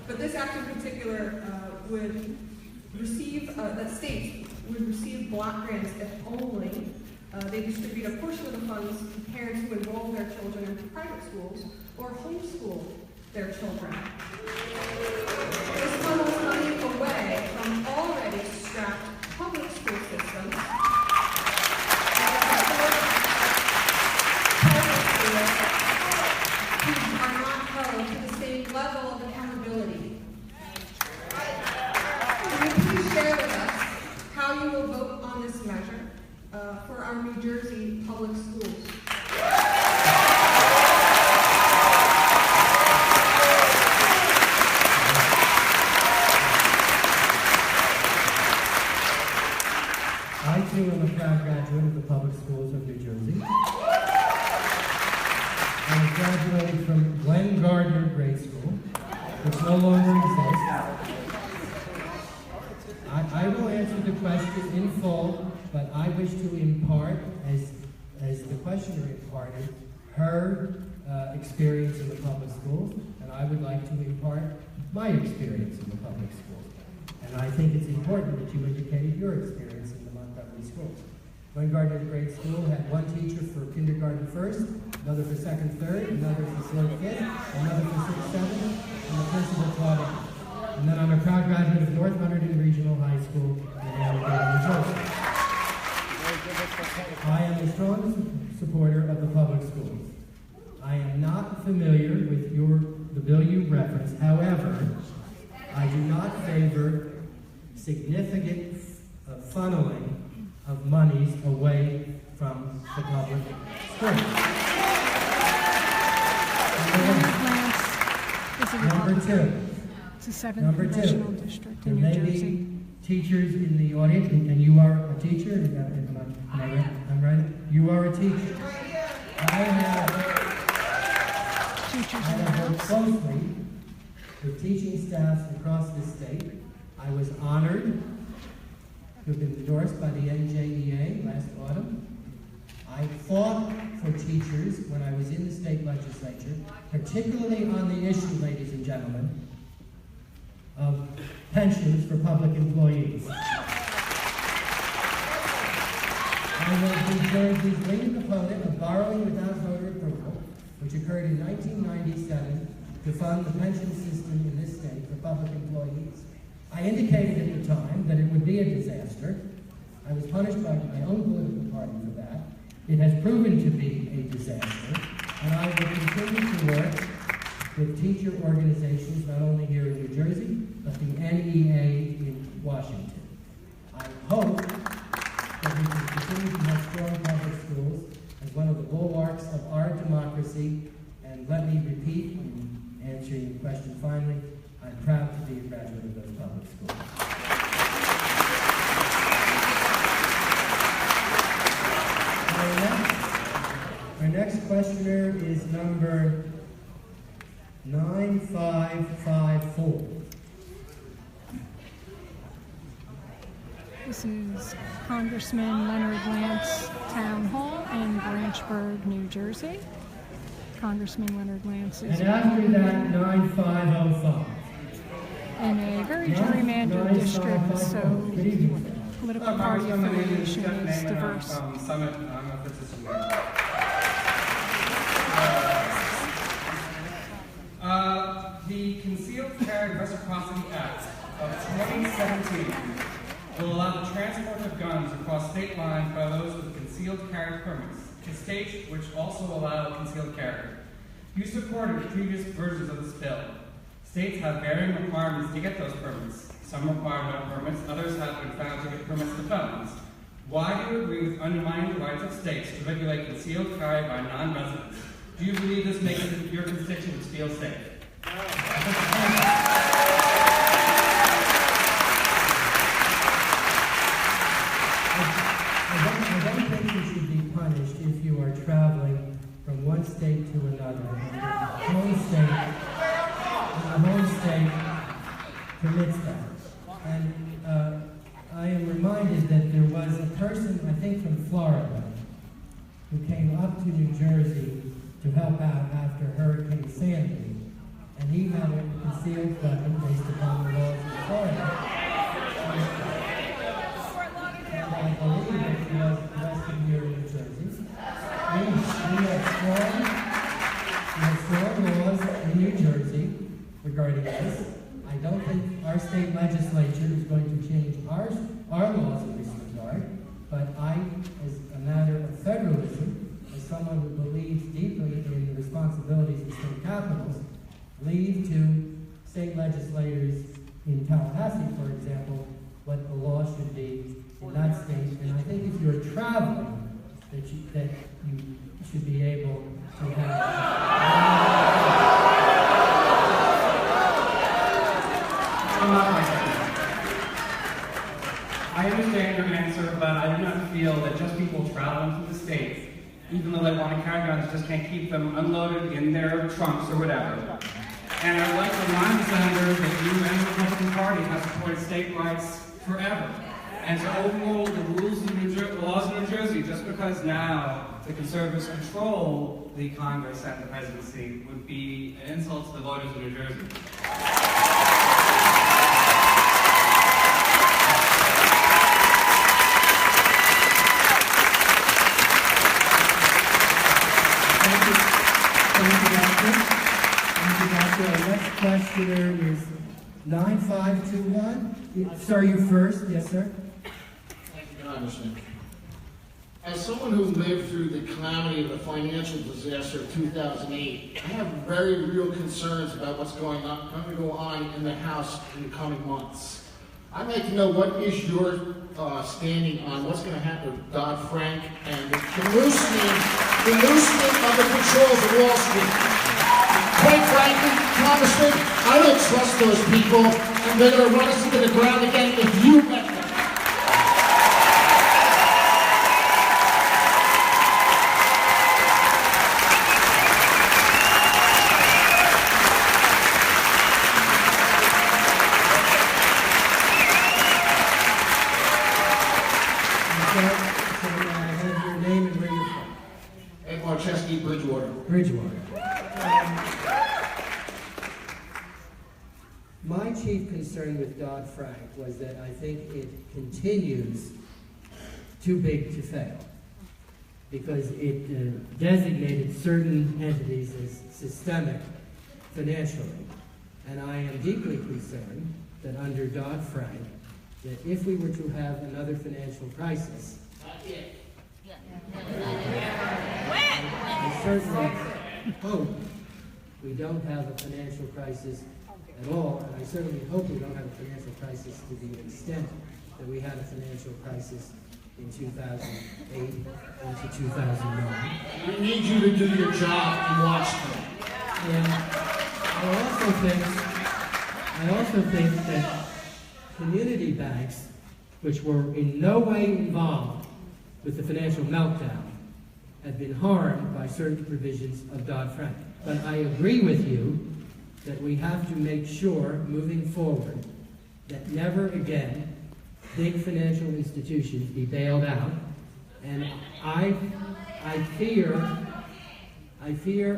S5: But this act in particular would receive, that states would receive block grants if only they distribute a portion of the funds to parents who enroll their children in private schools or homeschool their children. This funnels money away from already strapped public school systems who are not held to the same level of accountability. Can you please share with us how you will vote on this measure for our New Jersey public schools?
S17: graduated from Glen Gardner Grade School, which no longer exists. I will answer the question in full, but I wish to impart, as the questioner imparted, her experience in the public schools, and I would like to impart my experience in the public schools. And I think it's important that you indicated your experience in the Montgomery schools. Glen Gardner Grade School had one teacher for kindergarten first, another for second, third, another for fourth, fifth, another for sixth, seventh, and the principal taught it. And then I'm a proud graduate of North Hunterdon Regional High School in Allegheny, New Jersey. I am a strong supporter of the public schools. I am not familiar with the bill you referenced. However, I do not favor significant funneling of monies away from the public schools. Number two.
S1: It's a 7th congressional district in New
S17: There may
S1: Jersey.
S17: be teachers in the audience, and you are a teacher. I'm right. You are a teacher. I have worked closely with teaching staffs across the state. I was honored to have been endorsed by the NJEA last autumn. I fought for teachers when I was in the state legislature, particularly on the issue, ladies and gentlemen, of pensions for public employees. I was the leading opponent of borrowing without voter approval, which occurred in 1997 to fund the pension system in this state for public employees. I indicated at the time that it would be a disaster. I was punished by my own political party for that. It has proven to be a disaster, and I will continue to work with teacher organizations, not only here in New Jersey, but the NEA in Washington. I hope that we can continue to have strong public schools as one of the bulwarks of our democracy. And let me repeat, in answering your question finally, I'm proud to be a graduate of those public schools. Our next questioner is number 9554.
S1: This is Congressman Leonard Lance Town Hall in Branchburg, New Jersey. Congressman Leonard Lance is
S17: And after that, 9505.
S1: in a very gerrymandered district, so political party affiliation is diverse.
S7: Summit, I'm a participant. The Concealed Carry Reciprocity Act of 2017 will allow the transport of guns across state lines by those with concealed carry permits to states which also allow concealed carry. You supported previous versions of this bill. States have varying requirements to get those permits. Some require no permits, others have been found to get permits to felons. Why do you agree with undermining the rights of states to regulate concealed carry by non-residents? Do you believe this makes your constituents feel safe?
S17: I don't think you should be punished if you are traveling from one state to another. The home state permits that. And I am reminded that there was a person, I think from Florida, who came up to New Jersey to help out after Hurricane Sandy. And he had a concealed weapon based upon the laws of Florida. And I believe that he was arrested here in New Jersey. We have strong laws in New Jersey regarding this. I don't think our state legislature is going to change our laws in this regard, but I, as a matter of federalism, as someone who believes deeply in the responsibilities of state capitals, leave to state legislators in Tallahassee, for example, what the law should be in that state. And I think if you're traveling, that you should be able to have.
S7: I understand your answer, but I do not feel that just people traveling through the states, even though they want to carry guns just can't keep them unloaded in their trunks or whatever. And I'd like to remind the senator that you and the Republican Party have supported state rights forever. And to overrule the rules of the laws of New Jersey just because now the conservatives control the Congress and the presidency would be an insult to the voters of New Jersey.
S17: Our next questioner is 9521. Sir, you first. Yes, sir.
S4: Thank you, Congressman. As someone who lived through the calamity of the financial disaster of 2008, I have very real concerns about what's going to go on in the House in the coming months. I'd like to know what is your standing on what's going to happen with Dodd-Frank and the loosening of the controls of Wall Street. Quite frankly, Congressman, I don't trust those people, and they're going to run us into the ground again if you let them.
S17: My chief concern with Dodd-Frank was that I think it continues too big to fail because it designated certain entities as systemic financially. And I am deeply concerned that under Dodd-Frank, that if we were to have another financial crisis, I certainly hope we don't have a financial crisis at all, and I certainly hope we don't have a financial crisis to the extent that we had a financial crisis in 2008 into 2009.
S4: We need you to do your job and watch them.
S17: And I also think that community banks, which were in no way involved with the financial meltdown, have been harmed by certain provisions of Dodd-Frank. But I agree with you that we have to make sure, moving forward, that never again big financial institutions be bailed out. And I fear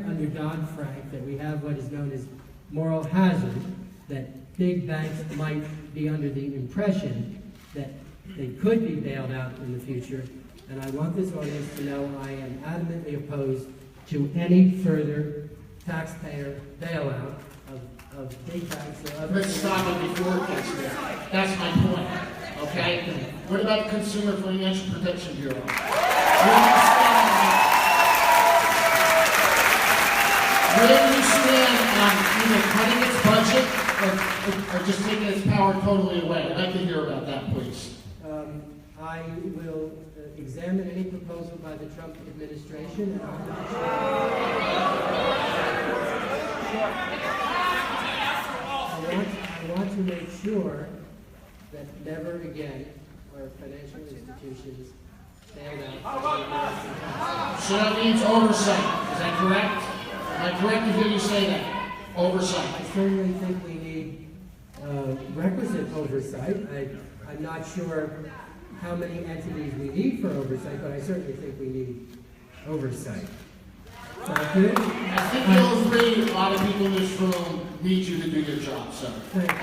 S17: under Dodd-Frank that we have what is known as moral hazard, that big banks might be under the impression that they could be bailed out in the future. And I want this audience to know I am adamantly opposed to any further taxpayer bailout of big banks or other.
S4: Let's stop it before it gets there. That's my point. Okay? What about the Consumer Financial Protection Bureau? Where do you stand on either cutting its budget or just taking its power totally away? I'd like to hear about that, please.
S17: I will examine any proposal by the Trump administration, and I want to make sure that never again are financial institutions bailed out.
S4: So that means oversight. Is that correct? Am I correct to hear you say that? Oversight.
S17: I certainly think we need requisite oversight. I'm not sure how many entities we need for oversight, but I certainly think we need oversight. Thank you.
S4: I think you'll agree a lot of people in this room need you to do your job, sir.
S17: Thank you.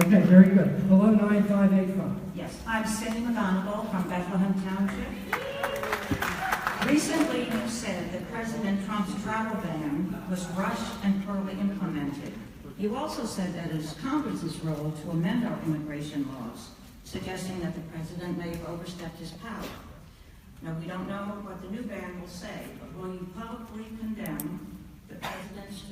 S17: Okay, very good. Hello, 9585.
S22: Yes, I'm Cindy McGonigal from Bethlehem Township. Recently, you said that President Trump's travel ban was rushed and poorly implemented. You also said that it is Congress's role to amend our immigration laws, suggesting that the president may have overstepped his power. Now, we don't know what the new ban will say, but will you publicly condemn the president's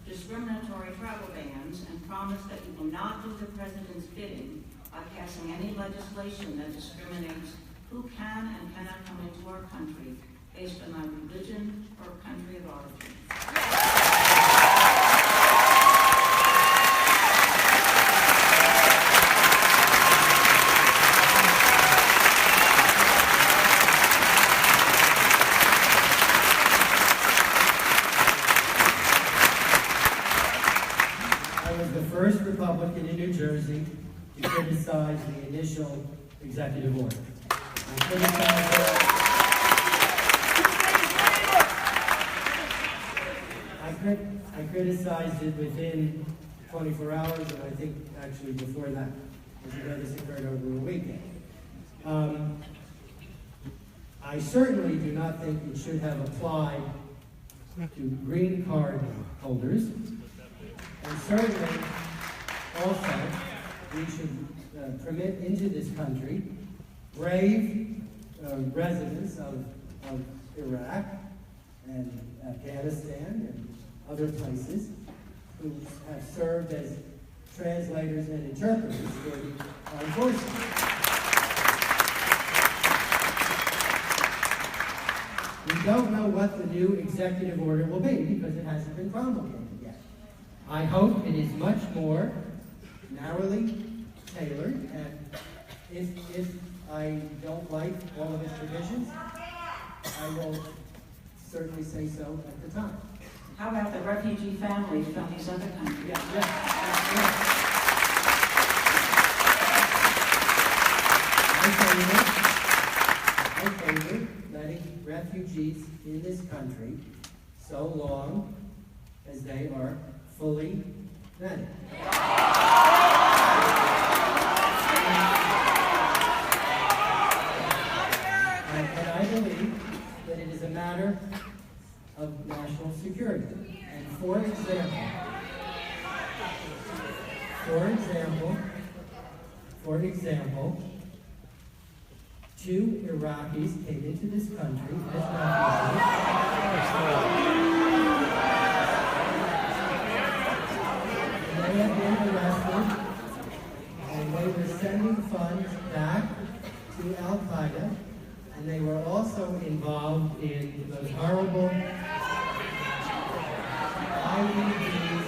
S22: discriminatory travel bans and promise that you will not do the president's bidding by passing any legislation that discriminates who can and cannot come into our country based on our religion or country of origin?
S3: to criticize the initial executive order. I criticized it within 24 hours, and I think actually before that, as you know, this occurred over a weekend. I certainly do not think it should have applied to green card holders, and certainly also we should permit into this country brave residents of Iraq and Afghanistan and other places who have served as translators and interpreters for the armed forces. We don't know what the new executive order will be because it hasn't been promulgated yet. I hope it is much more narrowly tailored, and if I don't like all of its provisions, I will certainly say so at the time.
S22: How about the refugee families from these other countries?
S3: I favor letting refugees in this country so long as they are fully vetted. And I believe that it is a matter of national security. And for example, 2 Iraqis came into this country as refugees. They have been arrested, and they were sending funds back to Al-Qaeda, and they were also involved in those horrible IEDs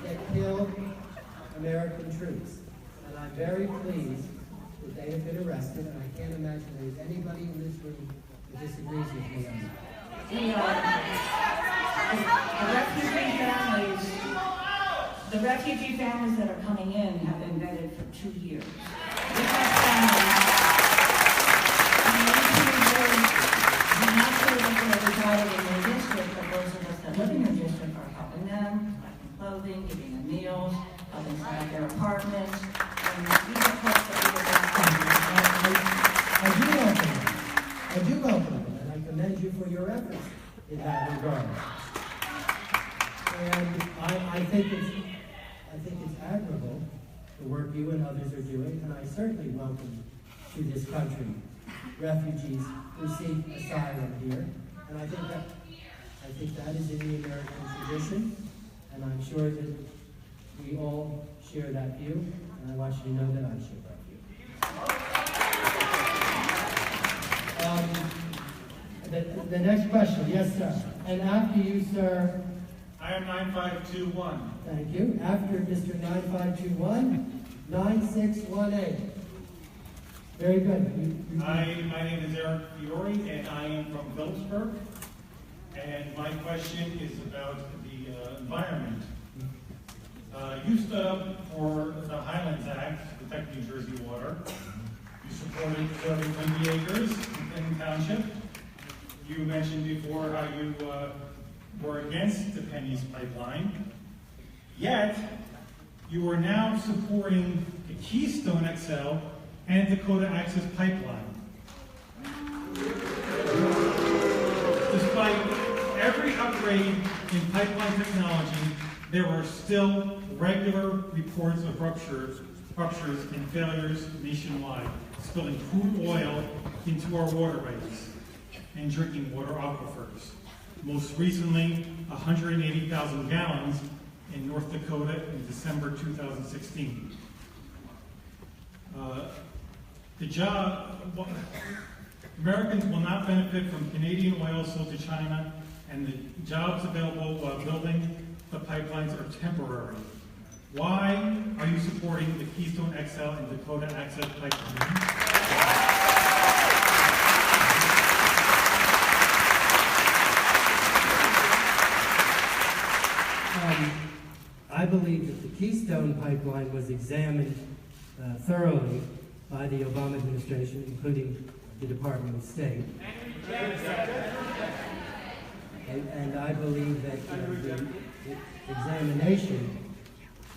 S3: that killed American troops. And I'm very pleased that they have been arrested, and I can't imagine there's anybody in this room that disagrees with me on that.
S22: The refugee families that are coming in have been vetted for 2 years. We're not sure that they're residing in their district, but those of us that live in their district are helping them, providing clothing, giving them meals, helping set up their apartments, and these are folks that we would
S3: I do welcome them, and I commend you for your efforts in that regard. And I think it's admirable the work you and others are doing, and I certainly welcome to this country refugees who seek asylum here. And I think that is in the American tradition, and I'm sure that we all share that view, and I want you to know that I share that view. The next question, yes, sir. And after you, sir.
S10: I am 9521.
S3: Thank you. After Mr. 9521, 9618. Very good.
S10: My name is Eric Fiore, and I am from Phillipsburg. And my question is about the environment. You stood up for the Highlands Act to protect New Jersey water. You supported preserving 20 acres in Clinton Township. You mentioned before how you were against the Penny's pipeline. Yet, you are now supporting the Keystone XL and Dakota Access Pipeline. Despite every upgrade in pipeline technology, there are still regular reports of ruptures and failures nationwide, spilling crude oil into our waterways and drinking water aquifers. Most recently, 180,000 gallons in North Dakota in December 2016. Americans will not benefit from Canadian oil sold to China, and the jobs available while building the pipelines are temporary. Why are you supporting the Keystone XL and Dakota Access Pipeline?
S3: I believe that the Keystone Pipeline was examined thoroughly by the Obama administration, including the Department of State. And I believe that the examination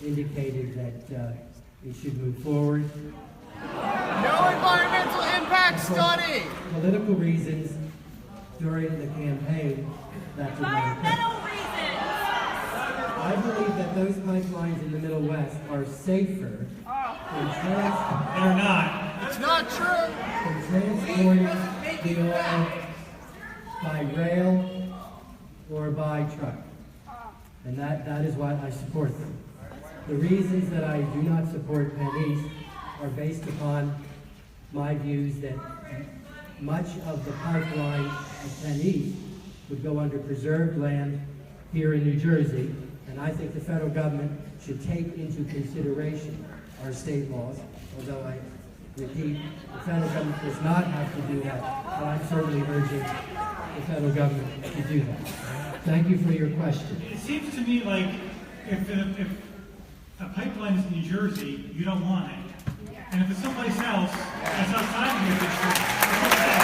S3: indicated that it should move forward.
S15: No environmental impact study!
S3: Political reasons during the campaign.
S15: Environmental reasons!
S3: I believe that those pipelines in the Middle West are safer
S10: They're not.
S15: It's not true!
S3: than transporting the oil by rail or by truck. And that is why I support them. The reasons that I do not support Penn East are based upon my views that much of the pipeline of Penn East would go under preserved land here in New Jersey, and I think the federal government should take into consideration our state laws, although I repeat, the federal government does not have to do that, but I'm certainly urging the federal government to do that. Thank you for your question.
S10: It seems to me like if a pipeline is in New Jersey, you don't want it. And if it's someplace else that's outside of your district, it's okay.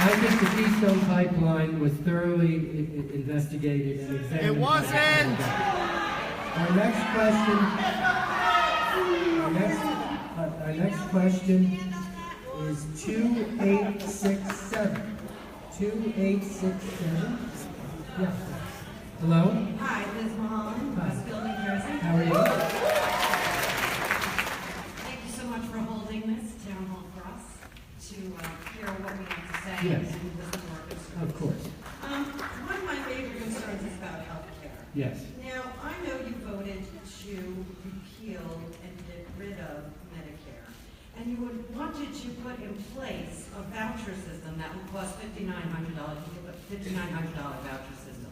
S3: I think the Keystone Pipeline was thoroughly investigated and examined.
S15: It wasn't!
S3: Our next question is 2867. 2867. Yeah. Hello?
S9: Hi, Liz Mulholland, Westfield, New Jersey.
S3: How are you?
S9: Thank you so much for holding this town hall for us to hear what we have to say
S3: Yes.
S9: and listen to our concerns.
S3: Of course.
S9: One of my major concerns is about health care.
S3: Yes.
S9: Now, I know you voted to repeal and get rid of Medicare, and you wanted to put in place a voucher system that would cost $5,900, $5,900 voucher system.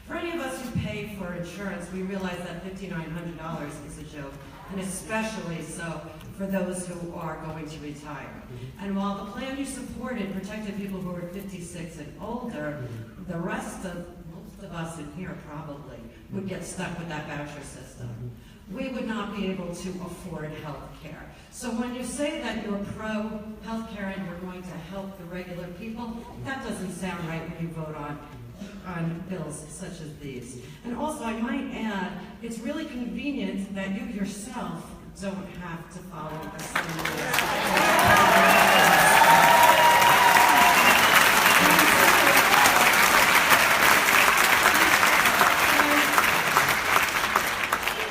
S9: For any of us who pay for insurance, we realize that $5,900 is a joke, and especially so for those who are going to retire. And while the plan you supported protected people who were 56 and older, the rest of most of us in here probably would get stuck with that voucher system. We would not be able to afford health care. So when you say that you're pro-health care and you're going to help the regular people, that doesn't sound right when you vote on bills such as these. And also, I might add, it's really convenient that you yourself don't have to follow the same rules.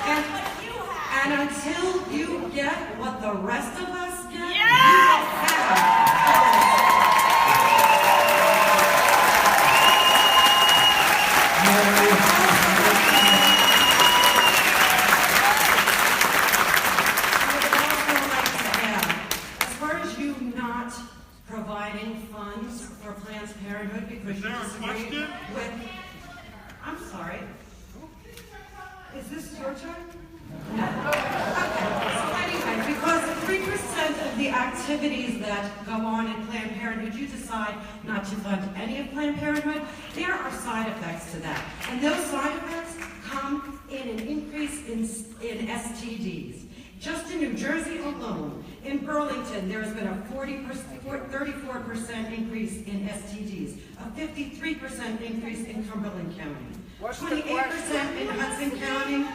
S9: And until you get what the rest of us get, you don't have. As far as you not providing funds for Planned Parenthood because you disagree with... I'm sorry. Is this your turn? No. Okay. So anyway, because 3% of the activities that go on in Planned Parenthood, you decide not to fund any of Planned Parenthood, there are side effects to that. And those side effects come in an increase in STDs. Just in New Jersey alone, in Burlington, there has been a 34% increase in STDs, a 53% increase in Cumberland County, 28% in Hudson County,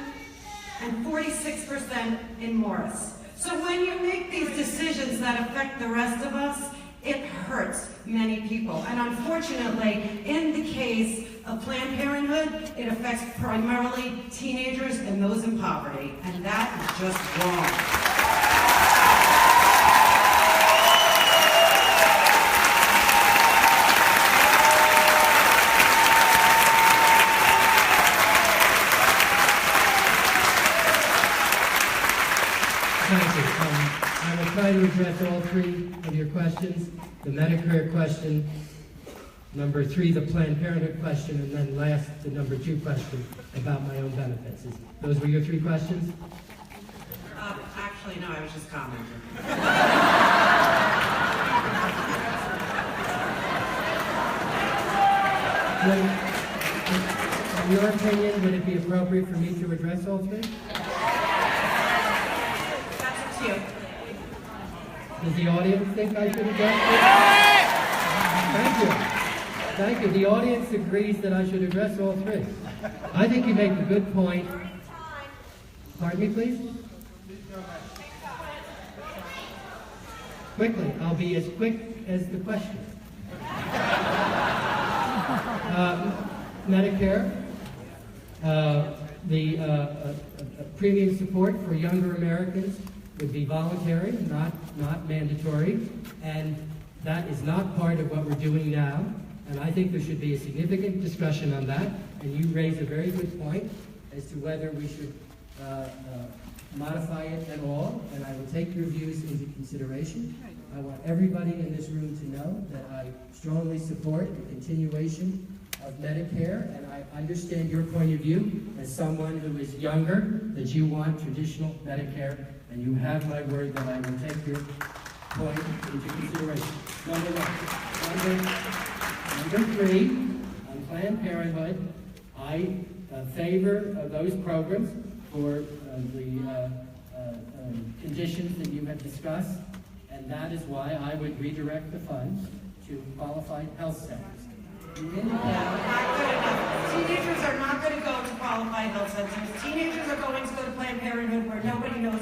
S9: and 46% in Morris. So when you make these decisions that affect the rest of us, it hurts many people. And unfortunately, in the case of Planned Parenthood, it affects primarily teenagers and those in poverty. And that is just wrong.
S3: Thank you. I will try to address all three of your questions. The Medicare question, number 3, the Planned Parenthood question, and then last, the number 2 question about my own benefits. Those were your 3 questions?
S9: Actually, no, I was just commenting.
S3: In your opinion, would it be appropriate for me to address all three?
S9: That's up to you.
S3: Does the audience think I should address it? Thank you. Thank you. The audience agrees that I should address all three. I think you make a good point. Pardon me, please? Quickly. I'll be as quick as the question. Medicare, the premium support for younger Americans would be voluntary, not mandatory, and that is not part of what we're doing now, and I think there should be a significant discussion on that, and you raise a very good point as to whether we should modify it at all, and I will take your views into consideration. I want everybody in this room to know that I strongly support the continuation of Medicare, and I understand your point of view as someone who is younger, that you want traditional Medicare, and you have my word that I will take your point into consideration. Number one. Number three, on Planned Parenthood, I favor those programs for the conditions that you have discussed, and that is why I would redirect the funds to qualified health centers.
S9: Teenagers are not going to go to qualified health centers. Teenagers are going to go to Planned Parenthood where nobody knows